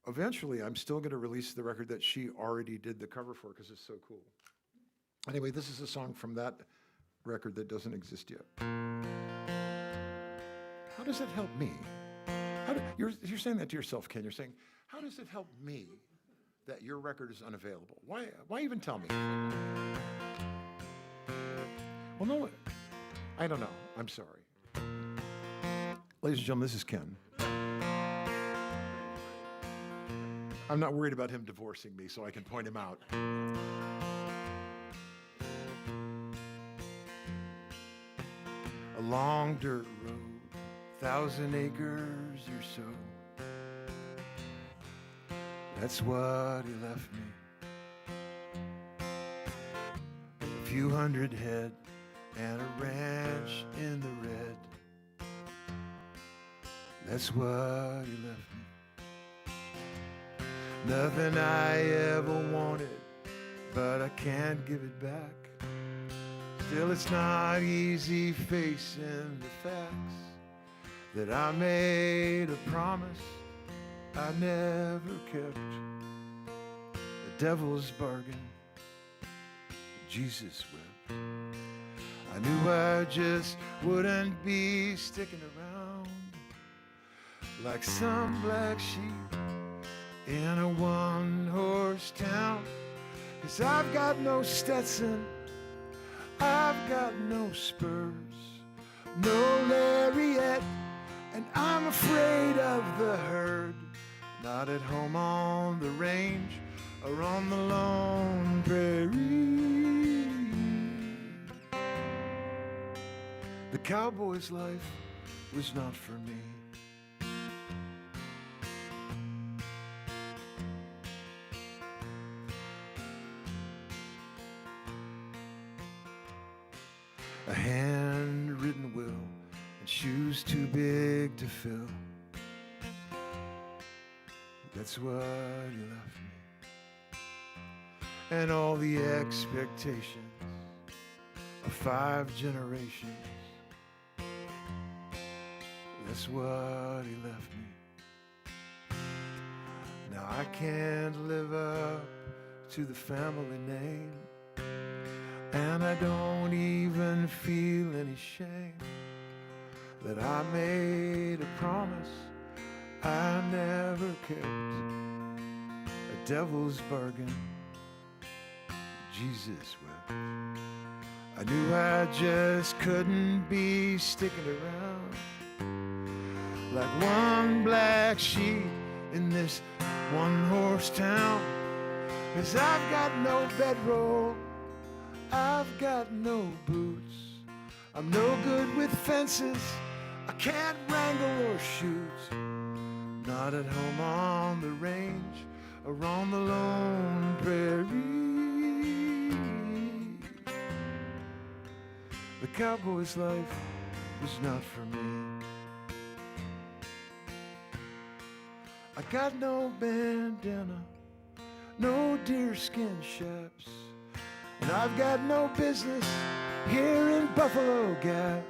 eventually I'm still going to release the record that she already did the cover for because it's so cool. Anyway, this is a song from that record that doesn't exist yet. How does that help me? You're saying that to yourself, Ken. You're saying, how does it help me that your record is unavailable? Why even tell me? Well, no, I don't know. I'm sorry. Ladies and gentlemen, this is Ken. I'm not worried about him divorcing me, so I can point him out. A long dirt road, 1,000 acres or so. That's what he left me. A few hundred head and a ranch in the red. That's what he left me. Nothing I ever wanted, but I can't give it back. Still, it's not easy facing the facts that I made a promise I never kept. The devil's bargain, Jesus wept. I knew I just wouldn't be sticking around like some black sheep in a one-horse town. 'Cause I've got no Stetson, I've got no spurs, no lariat, and I'm afraid of the herd. Not at home on the range or on the lone prairie. The cowboy's life was not for me. A handwritten will and shoes too big to fill. That's what he left me. And all the expectations of 5 generations. That's what he left me. Now I can't live up to the family name, and I don't even feel any shame that I made a promise I never kept. A devil's bargain, Jesus wept. I knew I just couldn't be sticking around like one black sheep in this one-horse town. 'Cause I've got no bedroll, I've got no boots, I'm no good with fences, I can't wrangle or shoot. Not at home on the range or on the lone prairie. The cowboy's life was not for me. I got no bandana, no deerskin chaps, and I've got no business here in Buffalo Gap.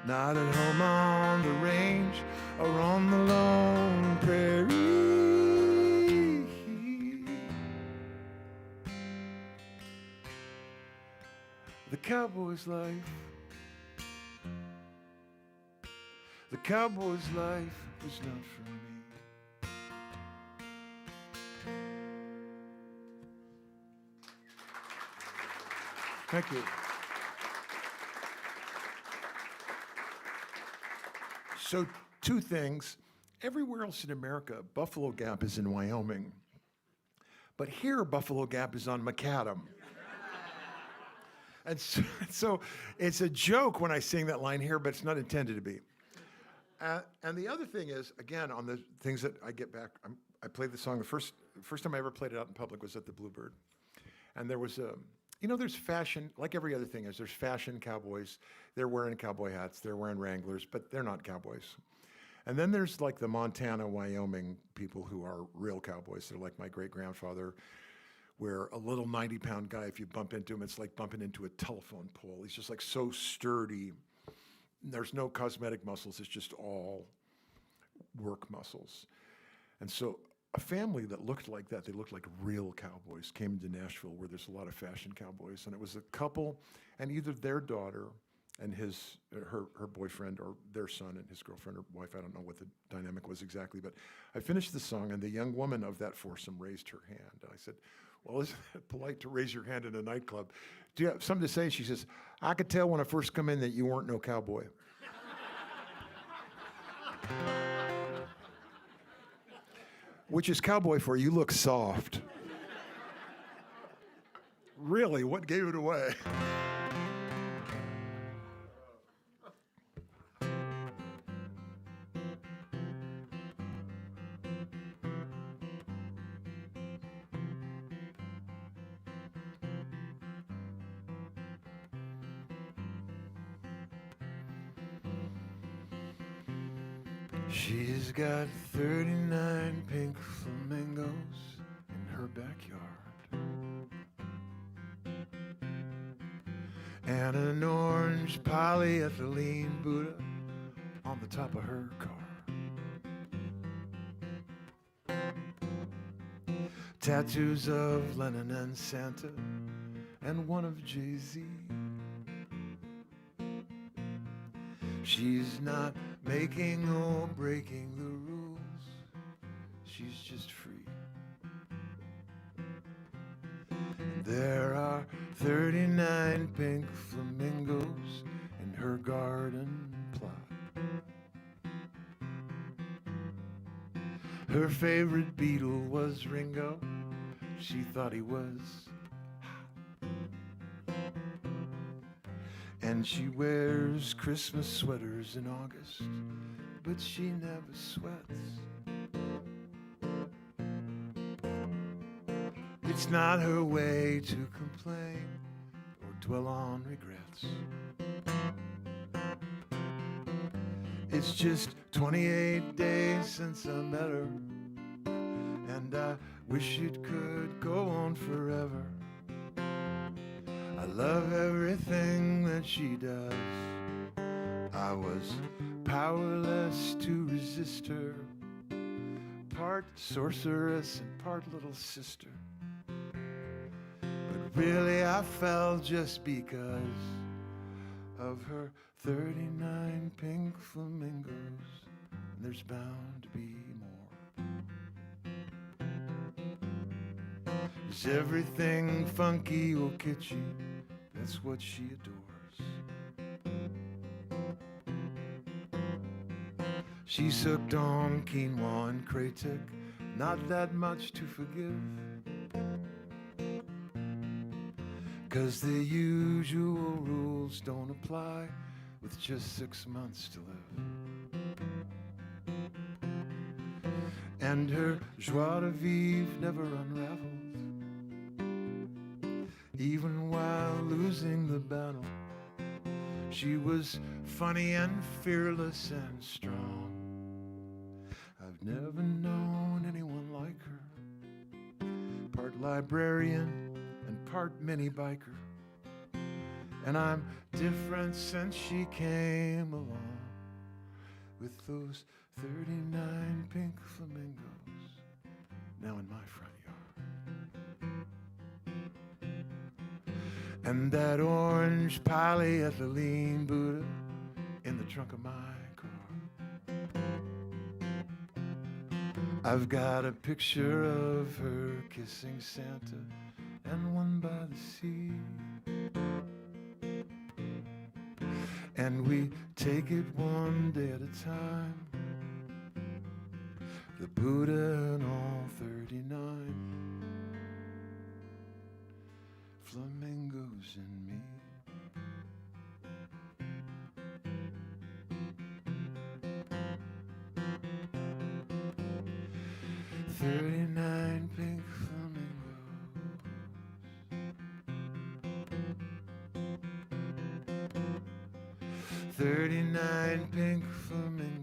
Not at home on the range or on the lone prairie. The cowboy's life, The cowboy's life was not for me. Thank you. So, two things. Everywhere else in America, Buffalo Gap is in Wyoming. But here, Buffalo Gap is on macadam. And so it's a joke when I sing that line here, but it's not intended to be. And the other thing is, again, on the things that I get back, I played the song, the first time I ever played it out in public was at the Bluebird. And there was there's fashion, like every other thing is, there's fashion cowboys. They're wearing cowboy hats, they're wearing Wranglers, but they're not cowboys. And then there's like the Montana, Wyoming people who are real cowboys. They're like my great-grandfather, where a little 90-pound guy, if you bump into him, it's like bumping into a telephone pole. He's just like so sturdy. There's no cosmetic muscles, it's just all work muscles. And so a family that looked like that, they looked like real cowboys, came to Nashville where there's a lot of fashion cowboys. And it was a couple, and either their daughter and her boyfriend, or their son and his girlfriend or wife, I don't know what the dynamic was exactly, but I finished the song, and the young woman of that foursome raised her hand. I said, well, isn't it polite to raise your hand in a nightclub? Do you have something to say? She says, I could tell when I first come in that you weren't no cowboy. Which is cowboy for you look soft. Really, what gave it away? She's got 39 pink flamingos in her backyard, and an orange polyethylene Buddha on the top of her car. Tattoos of Lennon and Santa, and one of Jay-Z. She's not making or breaking the rules, she's just free. And there are 39 pink flamingos in her garden plot. Her favorite Beatle was Ringo, she thought he was hot. And she wears Christmas sweaters in August, but she never sweats. It's not her way to complain or dwell on regrets. It's just 28 days since I met her, and I wish it could go on forever. I love everything that she does. I was powerless to resist her, part sorceress and part little sister. But really I fell just because of her 39 pink flamingos, and there's bound to be more. Is everything funky or kitschy? That's what she adores. She's hooked on quinoa and kratek, not that much to forgive, 'cause the usual rules don't apply with just 6 months to live. And her joie de vivre never unraveled, even while losing the battle. She was funny and fearless and strong. I've never known anyone like her. Part librarian and part mini biker. And I'm different since she came along with those 39 pink flamingos now in my front yard. And that orange polyethylene Buddha in the trunk of my car. I've got a picture of her kissing Santa and one by the sea. And we take it one day at a time. The Buddha and all 39 flamingos in me. "39 pink flamingos, 39 pink flamingos."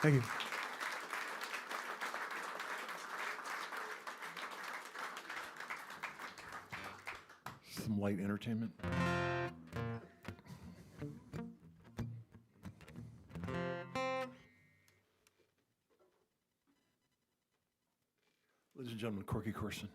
Thank you. Some light entertainment. Ladies and gentlemen, Corky Corson.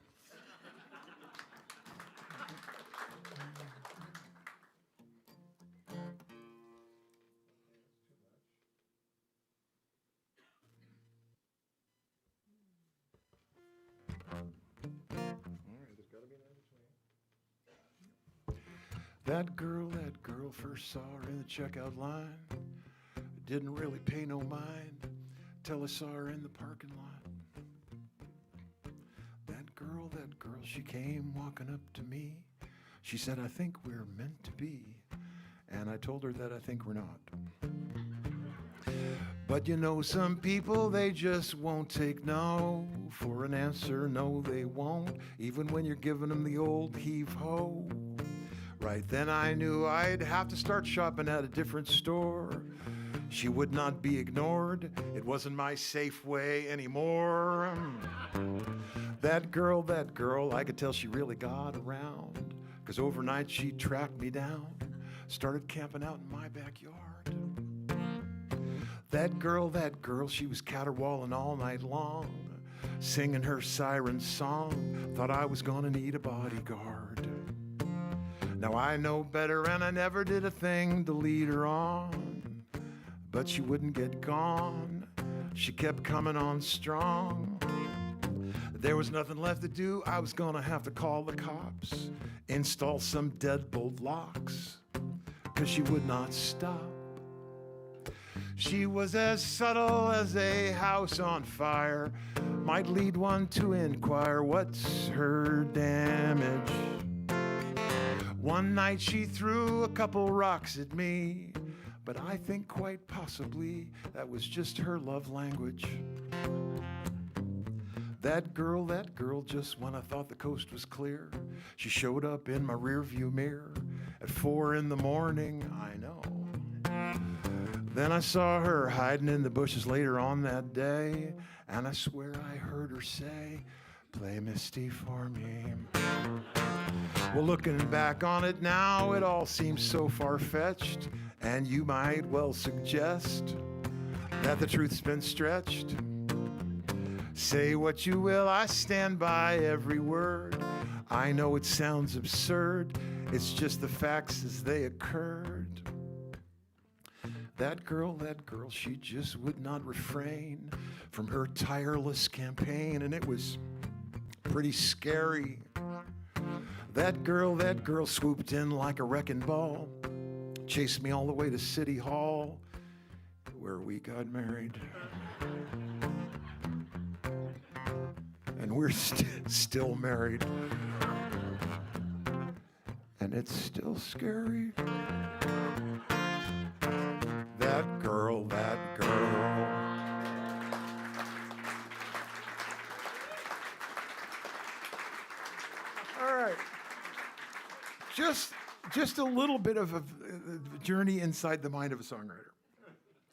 That girl, first saw her in the checkout line. Didn't really pay no mind till I saw her in the parking lot. That girl, she came walking up to me. She said, "I think we're meant to be." And I told her that I think we're not. But you know, some people, they just won't take no for an answer. No, they won't, even when you're giving them the old heave-ho. Right then I knew I'd have to start shopping at a different store. She would not be ignored. It wasn't my safe way anymore. That girl, I could tell she really got around. 'Cause overnight she tracked me down, started camping out in my backyard. That girl, she was caterwauling all night long, singing her siren song. Thought I was gonna need a bodyguard. Now I know better and I never did a thing to lead her on. But she wouldn't get gone. She kept coming on strong. There was nothing left to do. I was gonna have to call the cops, install some deadbolt locks, 'cause she would not stop. She was as subtle as a house on fire. Might lead one to inquire what's her damage. One night she threw a couple rocks at me, but I think quite possibly that was just her love language. That girl, just when I thought the coast was clear, she showed up in my rearview mirror at 4 a.m, I know. Then I saw her hiding in the bushes later on that day, and I swear I heard her say, "Play Misty for me." Well, looking back on it now, it all seems so far-fetched, and you might well suggest that the truth's been stretched. Say what you will, I stand by every word. I know it sounds absurd, it's just the facts as they occurred. That girl, she just would not refrain from her tireless campaign, and it was pretty scary. That girl swooped in like a wrecking ball, chased me all the way to City Hall, where we got married. And we're still married. And it's still scary. That girl. All right. Just a little bit of a journey inside the mind of a songwriter.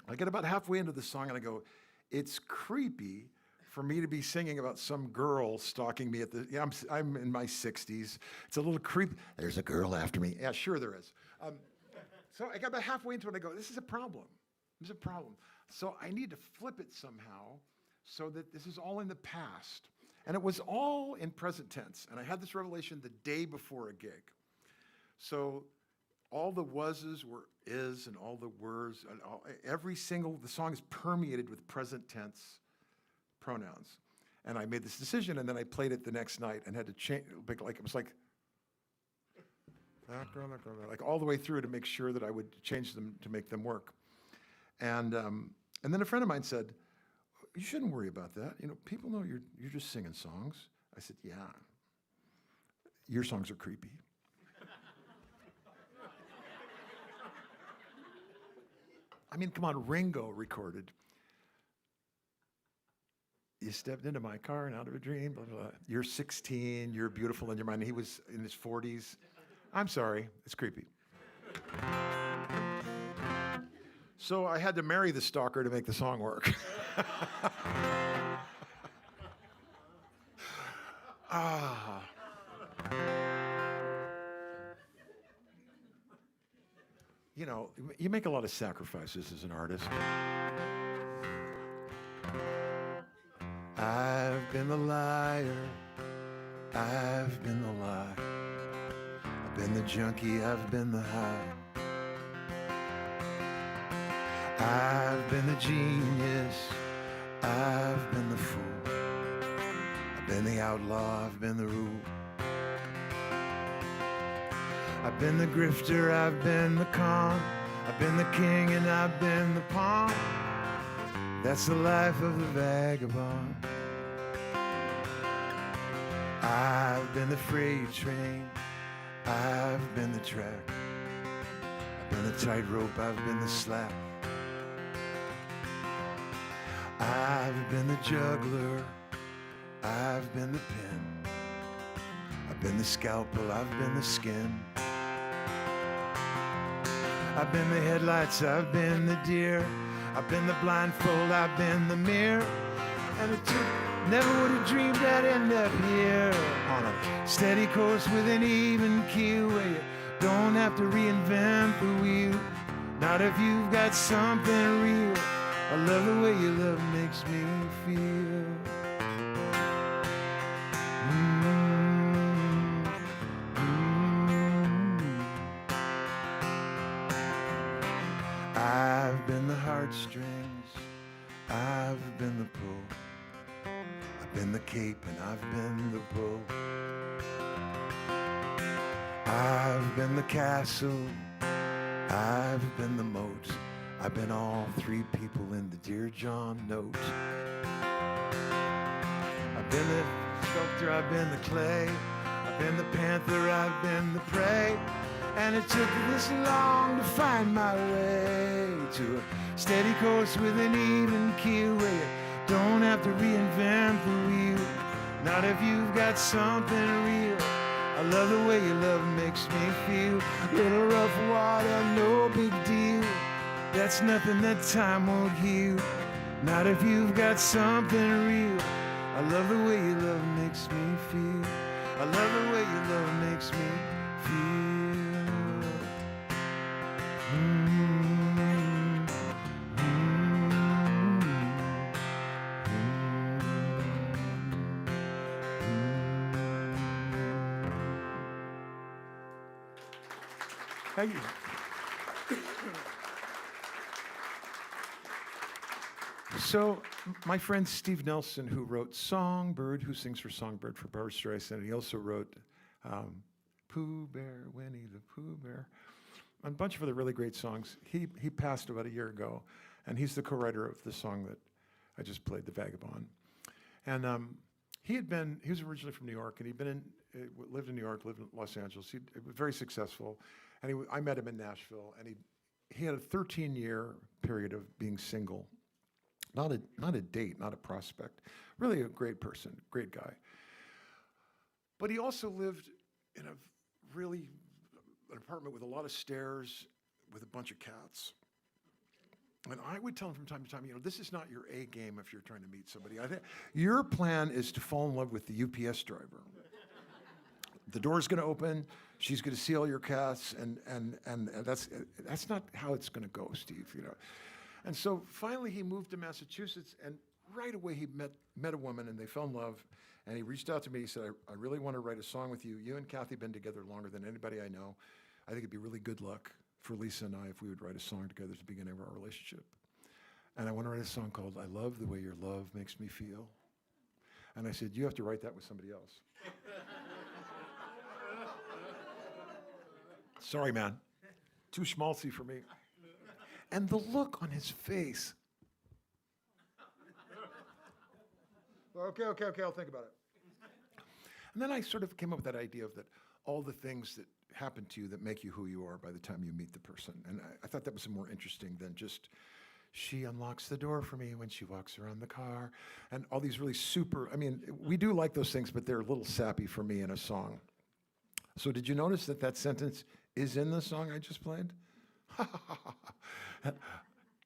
I get about halfway into the song and I go, it's creepy for me to be singing about some girl stalking me at the, yeah, I'm in my 60s. It's a little creepy. There's a girl after me. Yeah, sure there is. So I got about halfway into it and I go, this is a problem. There's a problem. So I need to flip it somehow so that this is all in the past. And it was all in present tense. And I had this revelation the day before a gig. So all the was's were is, and all the were's, and the song is permeated with present tense pronouns. And I made this decision, and then I played it the next night and had to change, like it was like all the way through to make sure that I would change them to make them work. And then a friend of mine said, "You shouldn't worry about that. You know, people know you're just singing songs." I said, "Yeah, your songs are creepy." I mean, come on, Ringo recorded. You stepped into my car and out of a dream, blah, blah, blah. You're 16, you're beautiful in your mind. He was in his 40s. I'm sorry, it's creepy. So I had to marry the stalker to make the song work. You know, you make a lot of sacrifices as an artist. I've been the liar, I've been the lie, I've been the junkie, I've been the high, I've been the genius, I've been the fool, I've been the outlaw, I've been the rule, I've been the grifter, I've been the con, I've been the king and I've been the pawn. That's the life of the vagabond. I've been the freight train, I've been the track, I've been the tightrope, I've been the slack, I've been the juggler, I've been the pin, I've been the scalpel, I've been the skin, I've been the headlights, I've been the deer, I've been the blindfold, I've been the mirror, and it took, never would have dreamed I'd end up here on a steady course with an even keel where you don't have to reinvent the wheel. Not if you've got something real. I love the way your love makes me feel. I've been the heartstrings, I've been the pull, I've been the cape and I've been the bull, I've been the castle, I've been the moat, I've been all three people in the Dear John note. I've been the sculptor, I've been the clay, I've been the panther, I've been the prey. And it took this long to find my way to a steady course with an even keel where you don't have to reinvent the wheel. Not if you've got something real. I love the way your love makes me feel. Little rough water, no big deal. That's nothing that time won't heal. Not if you've got something real. I love the way your love makes me feel. I love the way your love makes me feel. Thank you. So, my friend Steve Nelson, who wrote Songbird, who sings for Songbird for Barbra Streisand, he also wrote Pooh Bear, Winnie the Pooh Bear, a bunch of other really great songs. He passed about a year ago, and he's the co-writer of the song that I just played, The Vagabond. And he was originally from New York, and lived in New York, lived in Los Angeles. He was very successful, and I met him in Nashville, and he had a 13-year period of being single. Not a date, not a prospect. Really a great person, great guy. But he also lived in an apartment with a lot of stairs, with a bunch of cats. And I would tell him from time to time, this is not your A game if you're trying to meet somebody. I think your plan is to fall in love with the UPS driver. The door's going to open. She's going to see all your cats, and that's not how it's going to go, Steve. And so finally he moved to Massachusetts, and right away he met a woman, and they fell in love. And he reached out to me. He said, I really want to write a song with you. You and Kathy have been together longer than anybody I know. I think it'd be really good luck for Lisa and I if we would write a song together at the beginning of our relationship. And I want to write a song called I Love the Way Your Love Makes Me Feel. And I said, you have to write that with somebody else. Sorry, man. Too schmaltzy for me. And the look on his face. Okay, I'll think about it. And then I sort of came up with that idea of that all the things that happen to you that make you who you are by the time you meet the person. And I thought that was more interesting than just, she unlocks the door for me when she walks around the car. And all these really super, I mean, we do like those things, but they're a little sappy for me in a song. So did you notice that that sentence is in the song I just played?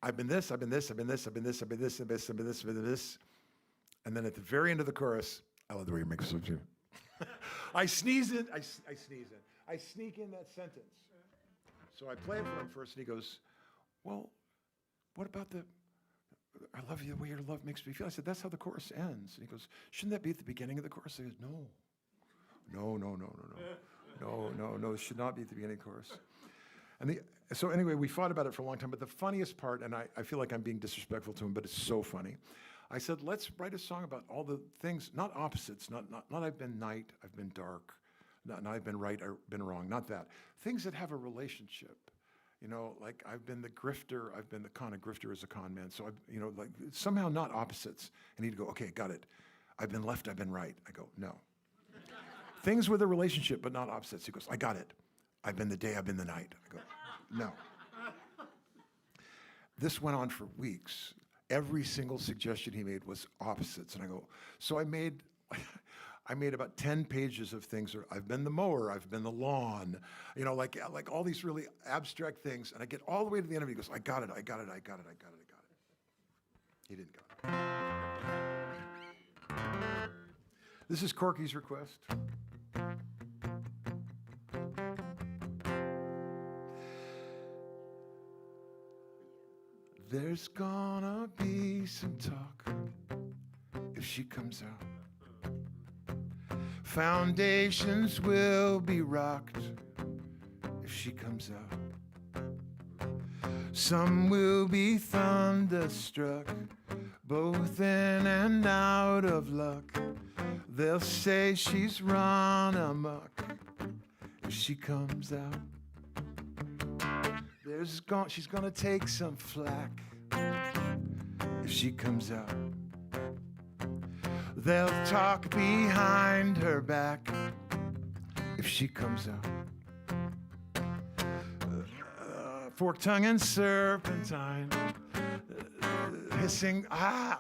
I've been this, I've been this, I've been this, I've been this, I've been this, I've been this, I've been this, I've been this. And then at the very end of the chorus, I love the way you make it so too. I sneeze in, I sneeze in. I sneak in that sentence. So I play it for him first, and he goes, well, what about the, I love you the way your love makes me feel? I said, that's how the chorus ends. And he goes, shouldn't that be at the beginning of the chorus? I said, no, it should not be at the beginning of the chorus. And so anyway, we fought about it for a long time, but the funniest part, and I feel like I'm being disrespectful to him, but it's so funny. I said, let's write a song about all the things, not opposites, not I've been night, I've been dark, not I've been right, I've been wrong, not that. Things that have a relationship. You know, like I've been the grifter, I've been the con, a grifter is a con man. So, like somehow not opposites. And he'd go, okay, got it. I've been left, I've been right. I go, no. Things with a relationship, but not opposites. He goes, I got it. I've been the day, I've been the night. I go, no. This went on for weeks. Every single suggestion he made was opposites. And I go, so I made about 10 pages of things. I've been the mower, I've been the lawn, like all these really abstract things. And I get all the way to the end of it. He goes, I got it. He didn't got it. This is Corky's request. There's gonna be some talk if she comes out. Foundations will be rocked if she comes out. Some will be thunderstruck, both in and out of luck. They'll say she's run amok if she comes out. She's gonna take some flack if she comes out. They'll talk behind her back if she comes out. Fork tongue and serpentine, hissing,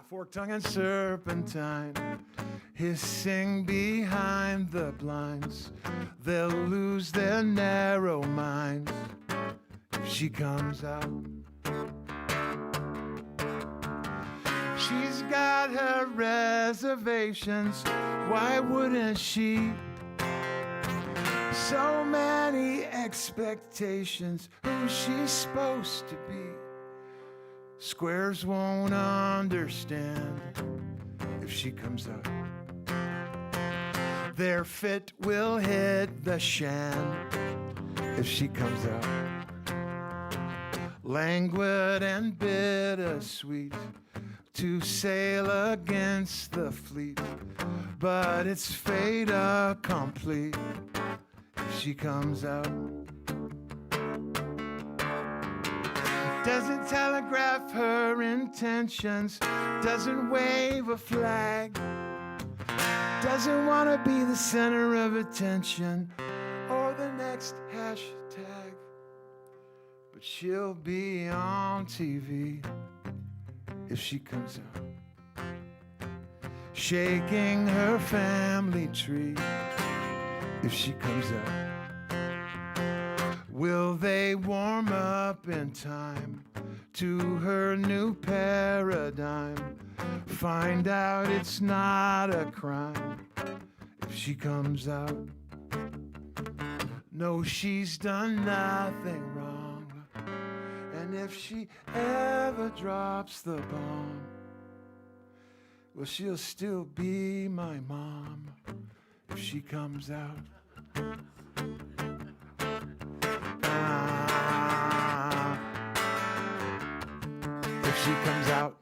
fork tongue and serpentine, hissing behind the blinds. They'll lose their narrow minds if she comes out. She's got her reservations, why wouldn't she? So many expectations, who's she supposed to be? Squares won't understand if she comes out. Their fit will hit the shan if she comes out. Languid and bittersweet to sail against the fleet, but it's fait accompli if she comes out. Doesn't telegraph her intentions, doesn't wave a flag, doesn't want to be the center of attention or the next hashtag, but she'll be on TV if she comes out, shaking her family tree if she comes out. Will they warm up in time to her new paradigm? Find out it's not a crime if she comes out. No, she's done nothing wrong, And if she ever drops the bomb, well, she'll still be my mom if she comes out. If she comes out.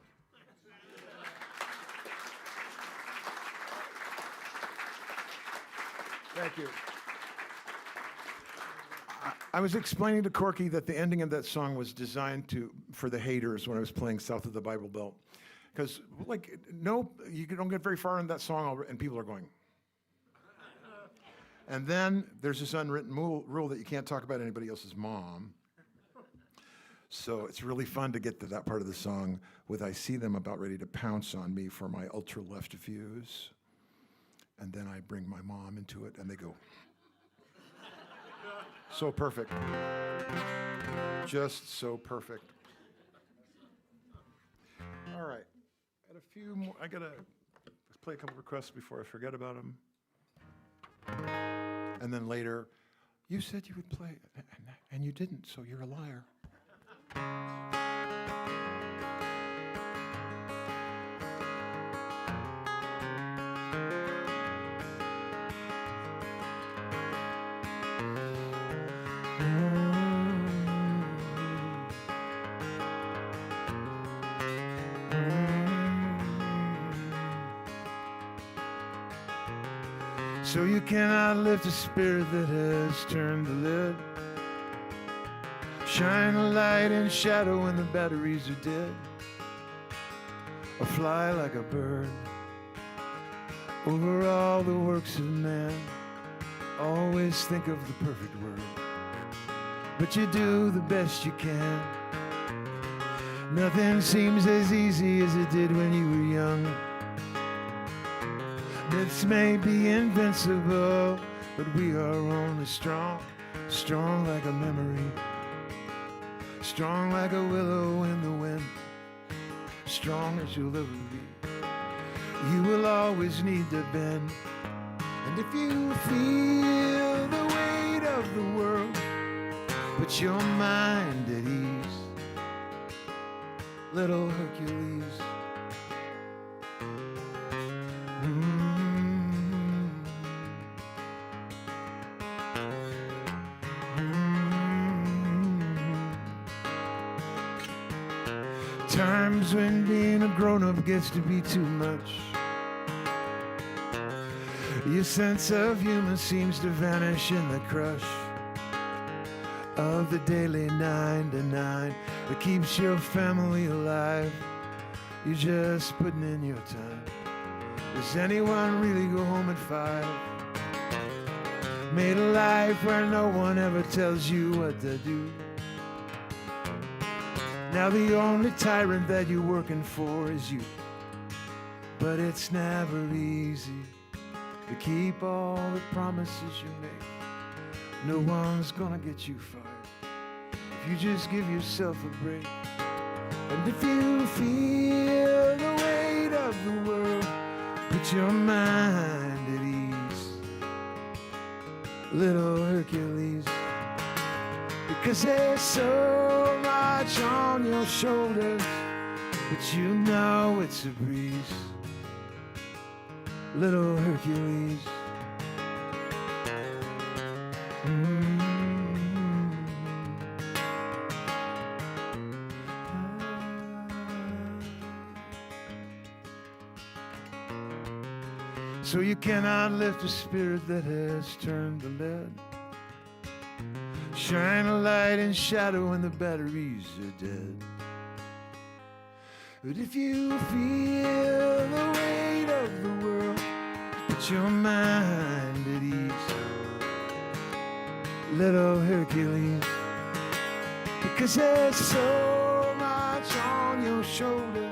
Thank you. I was explaining to Corky that the ending of that song was designed for the haters when I was playing South of the Bible Belt. Because, like, no, you don't get very far in that song and people are going. And then there's this unwritten rule that you can't talk about anybody else's mom. So it's really fun to get to that part of the song with I see them about ready to pounce on me for my ultra-left views. And then I bring my mom into it and they go. So perfect. Just so perfect. All right. Got a few more. I got to play a couple requests before I forget about them. And then later, you said you would play, and you didn't, so you're a liar. So you cannot lift a spirit that has turned the lid. Shine a light in shadow when the batteries are dead. Or fly like a bird over all the works of man. Always think of the perfect word, but you do the best you can. Nothing seems as easy as it did when you were young. Myths may be invincible, but we are only strong. Strong like a memory, strong like a willow in the wind, strong as you'll ever be. You will always need to bend. And if you feel the weight of the world, put your mind at ease, little Hercules. Times when being a grown-up gets to be too much. Your sense of humor seems to vanish in the crush of the daily 9 to 9 that keeps your family alive. You're just putting in your time. Does anyone really go home at 5? Made a life where no one ever tells you what to do. Now the only tyrant that you're working for is you. But it's never easy to keep all the promises you make. No one's gonna get you fired if you just give yourself a break. And if you feel the weight of the world, put your mind at ease, little Hercules. Because there's so much on your shoulders, but you know it's a breeze, little Hercules. So you cannot lift a spirit that has turned the lead. Shine a light in shadow when the batteries are dead. But if you feel the weight of the world, put your mind at ease, little Hercules. Because there's so much on your shoulder,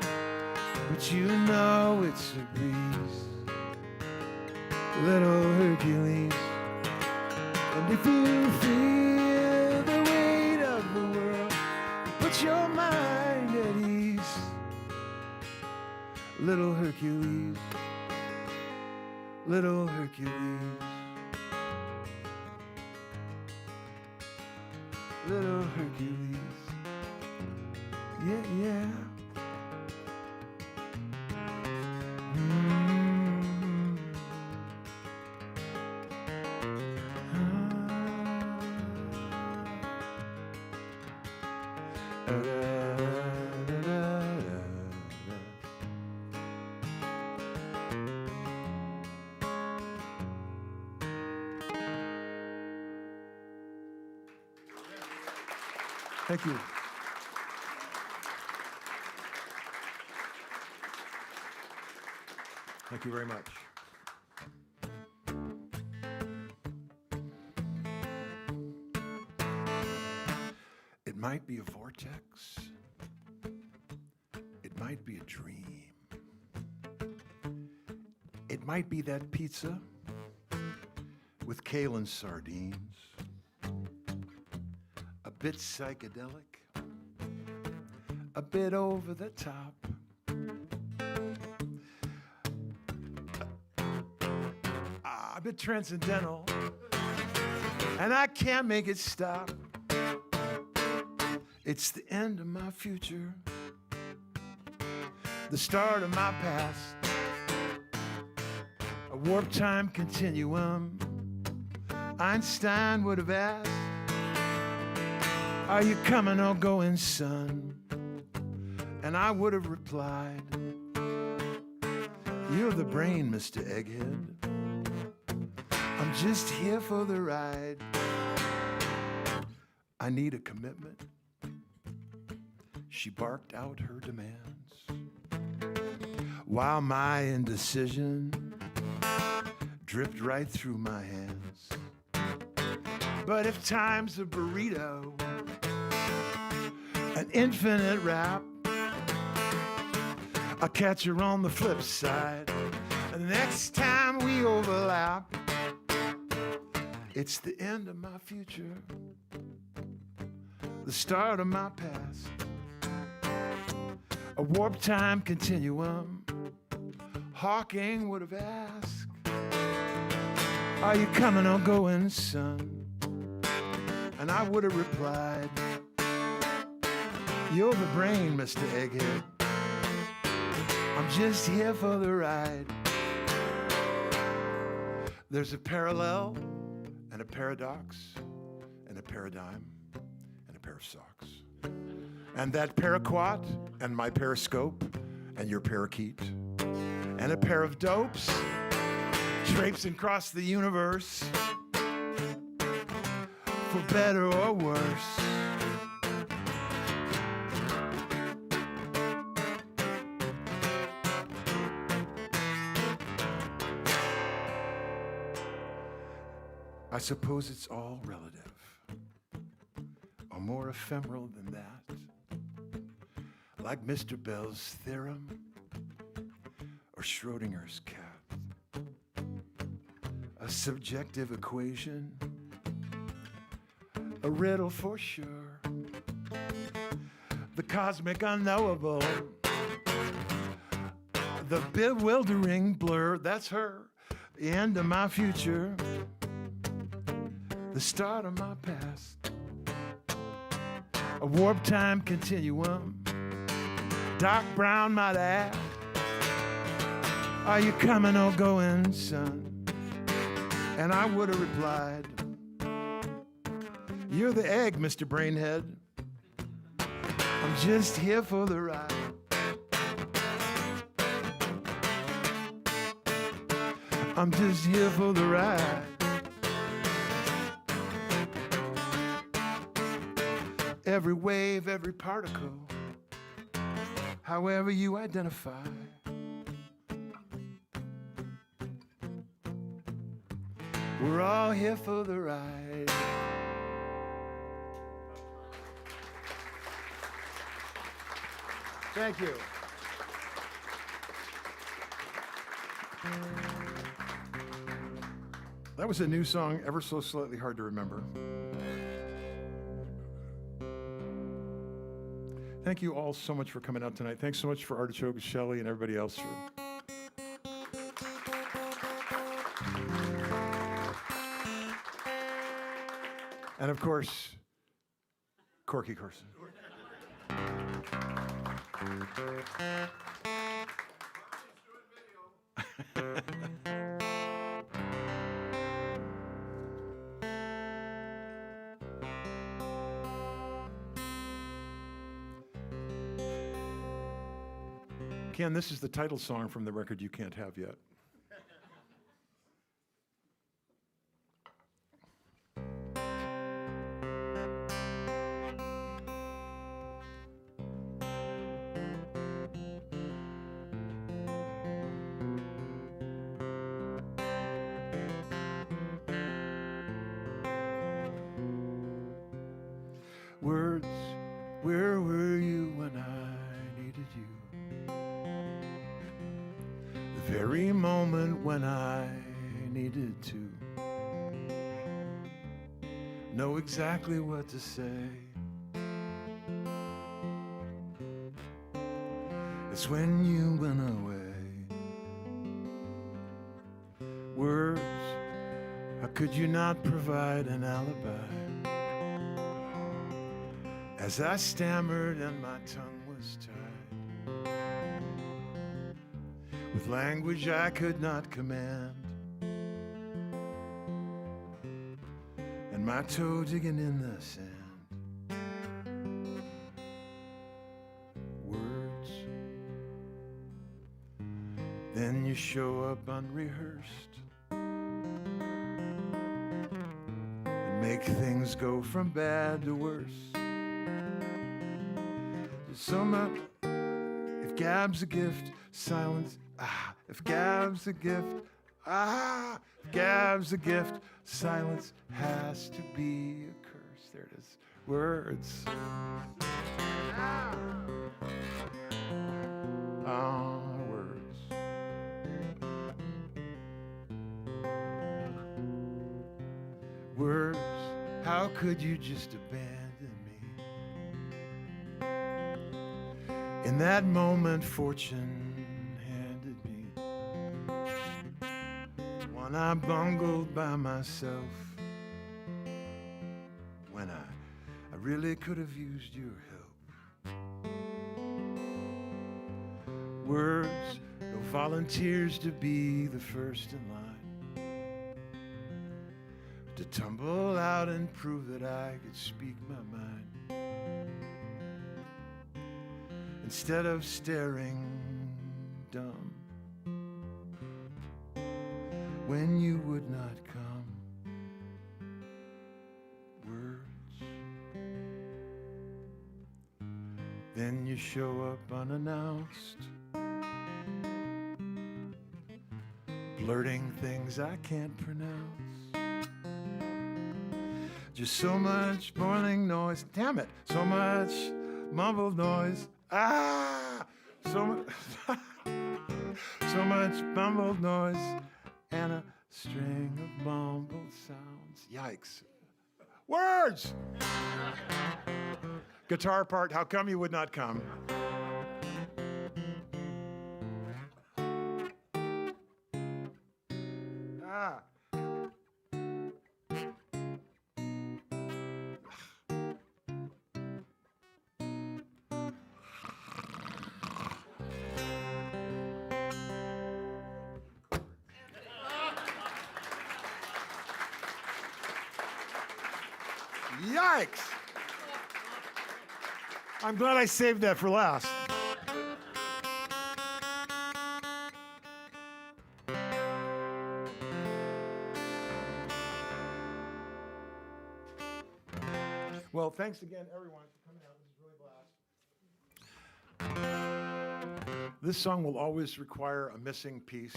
but you know it's a breeze, little Hercules. And if you feel the weight of the world, put your mind at ease, little Hercules, little Hercules, little Hercules. Yeah, yeah. Thank you. Thank you very much. It might be a vortex. It might be a dream. It might be that pizza with kale and sardines. A bit psychedelic, a bit over the top. A bit transcendental, and I can't make it stop. It's the end of my future, the start of my past, a warp time continuum. Einstein would have asked, are you coming or going, son? And I would have replied, you're the brain, Mr. Egghead. I'm just here for the ride. I need a commitment. She barked out her demands, while my indecision dripped right through my hands. But if time's a burrito, an infinite rap, I'll catch her on the flip side. And the next time we overlap, it's the end of my future, the start of my past, a warp time continuum. Hawking would have asked, are you coming or going, son? And I would have replied, you're the brain, Mr. Egghead. I'm just here for the ride. There's a parallel and a paradox and a paradigm and a pair of socks. And that paraquat and my periscope and your parakeet and a pair of dopes traipsing across the universe for better or worse. I suppose it's all relative, or more ephemeral than that, like Mr. Bell's theorem or Schrodinger's cat. A subjective equation, a riddle for sure, the cosmic unknowable, the bewildering blur. That's her, the end of my future, the start of my past, a warp time continuum. Doc Brown might ask, are you coming or going, son? And I would have replied, you're the egg, Mr. Brainhead. I'm just here for the ride. I'm just here for the ride. Every wave, every particle, however you identify. We're all here for the ride. Thank you. That was a new song, ever so slightly hard to remember. Thank you all so much for coming out tonight. Thanks so much for Artichoke, Shelley, and everybody else for and of course, Corky Corson. Ken, this is the title song from the record You Can't Have Yet. Words, where were you when I needed you? The very moment when I needed to know exactly what to say. It's when you went away. Words, how could you not provide an alibi? As I stammered and my tongue was tied with language I could not command, and my toe digging in the sand. Words, then you show up unrehearsed and make things go from bad to worse. So much, if gab's a gift, silence, if gab's a gift, if gab's a gift, silence has to be a curse. There it is. Words. Words. Words, how could you just abandon me? In that moment, fortune handed me one I bungled by myself when I really could have used your help. Words, no volunteers to be the first in line, to tumble out and prove that I could speak my mind. Instead of staring dumb when you would not come. Words, then you show up unannounced, blurting things I can't pronounce. Just so much boiling noise, damn it, so much mumbled noise. So much mumbled noise and a string of mumbled sounds. Yikes. Words! Guitar part, how come you would not come? Yikes! I'm glad I saved that for last. Well, thanks again, everyone, for coming out. This is really a blast. This song will always require a missing piece.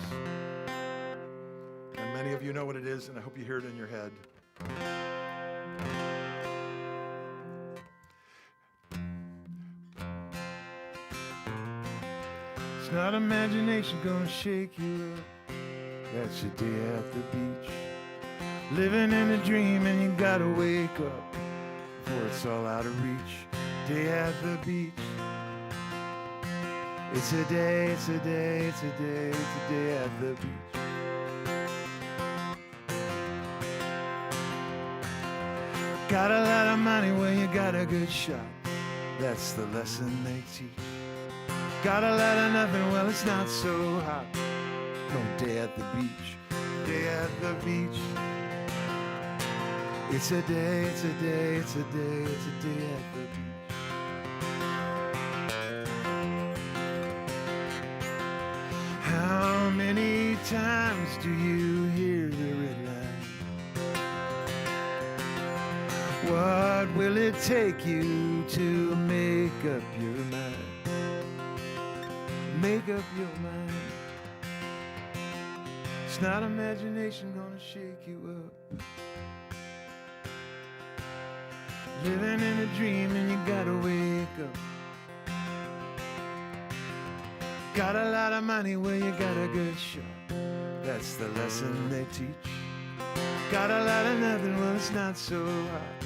And many of you know what it is, and I hope you hear it in your head. It's not imagination gonna shake you up. That's your day at the beach. Living in a dream and you gotta wake up before it's all out of reach. Day at the beach. It's a day, it's a day, it's a day, it's a day at the beach. Got a lot of money when you got a good shot. That's the lesson they teach. Got a lot of nothing, well, it's not so hot. No day at the beach, day at the beach. It's a day, it's a day, it's a day, it's a day at the beach. How many times do you hear the red light? What will it take you to make up your mind? Make up your mind. It's not imagination gonna shake you up. Living in a dream and you gotta wake up. Got a lot of money, well, you got a good shot. That's the lesson they teach. Got a lot of nothing, well, it's not so hot.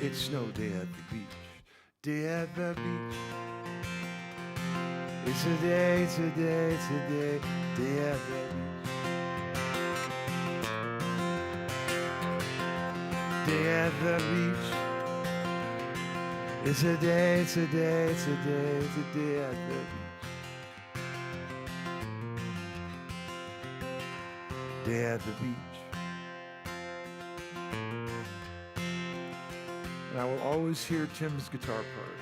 It's snow day at the beach, day at the beach. It's a day, it's a day, it's a day, day at the beach. Day at the beach. It's a day, it's a day, it's a day, it's a day at the beach. Day at the beach. And I will always hear Tim's guitar part.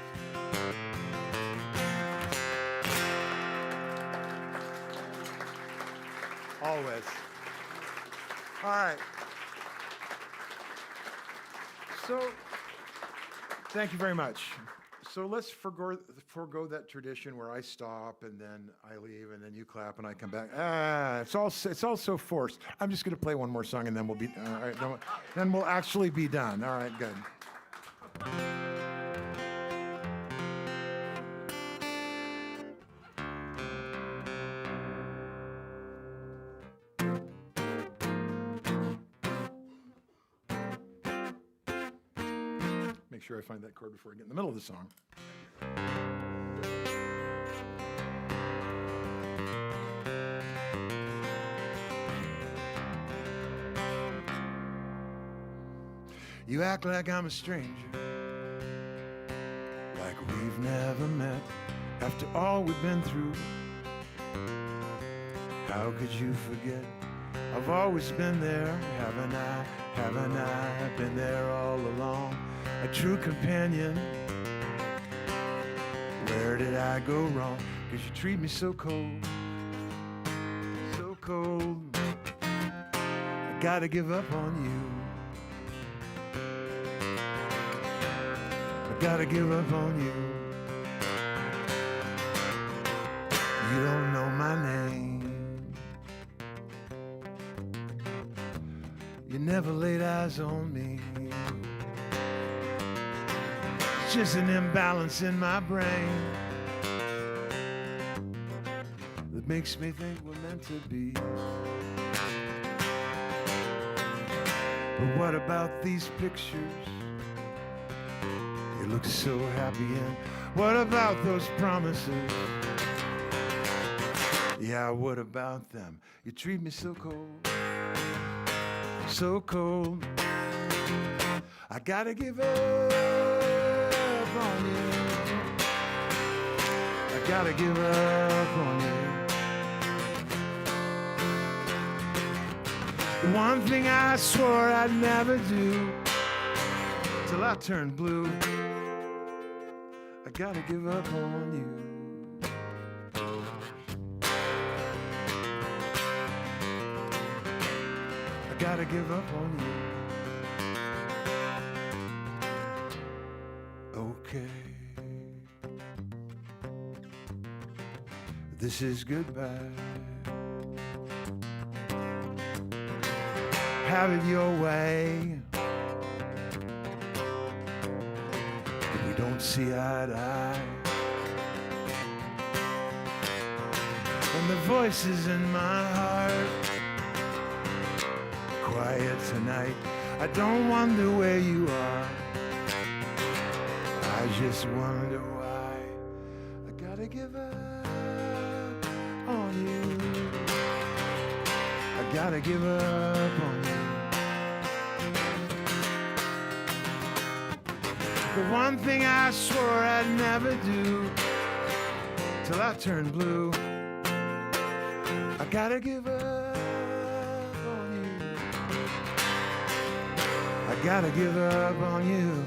Always. All right. So, thank you very much. So let's forego that tradition where I stop and then I leave and then you clap and I come back. It's all so forced. I'm just going to play one more song and then we'll be all right. Then we'll actually be done. All right, good. Make sure I find that chord before I get in the middle of the song. You act like I'm a stranger, like we've never met. After all we've been through, how could you forget? I've always been there, haven't I? Haven't I been there all along? A true companion. Where did I go wrong? 'Cause you treat me so cold, so cold. I gotta give up on you. I gotta give up on you. You don't know my name. You never laid eyes on me. It's just an imbalance in my brain that makes me think we're meant to be. But what about these pictures you look so happy in? What about those promises? Yeah, what about them? You treat me so cold, so cold. I gotta give up on you. I gotta give up on you. The one thing I swore I'd never do till I turned blue. I gotta give up on you. I gotta give up on you. Okay. This is goodbye. Have it your way. We don't see eye to eye. And the voices in my heart quiet tonight. I don't wonder where you are. I just wonder why. I gotta give up on you. I gotta give up on you. The one thing I swore I'd never do till I turn blue. I gotta give up on you. I gotta give up on you.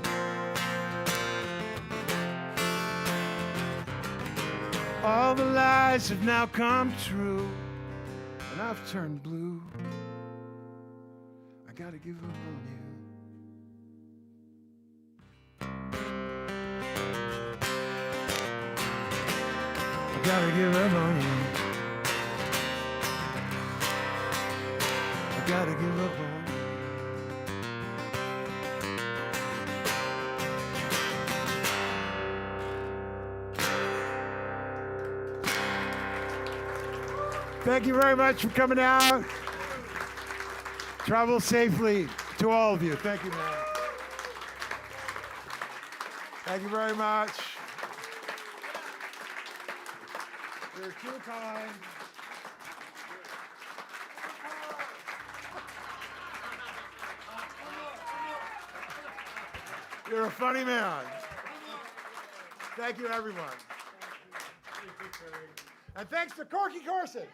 All the lies have now come true, and I've turned blue. I gotta give up on you. I gotta give up on you. I gotta give up on you. Thank you very much for coming out. Travel safely to all of you. Thank you, man. Thank you very much. You're too kind. You're a funny man. Thank you, everyone. And thanks to Corky Corson.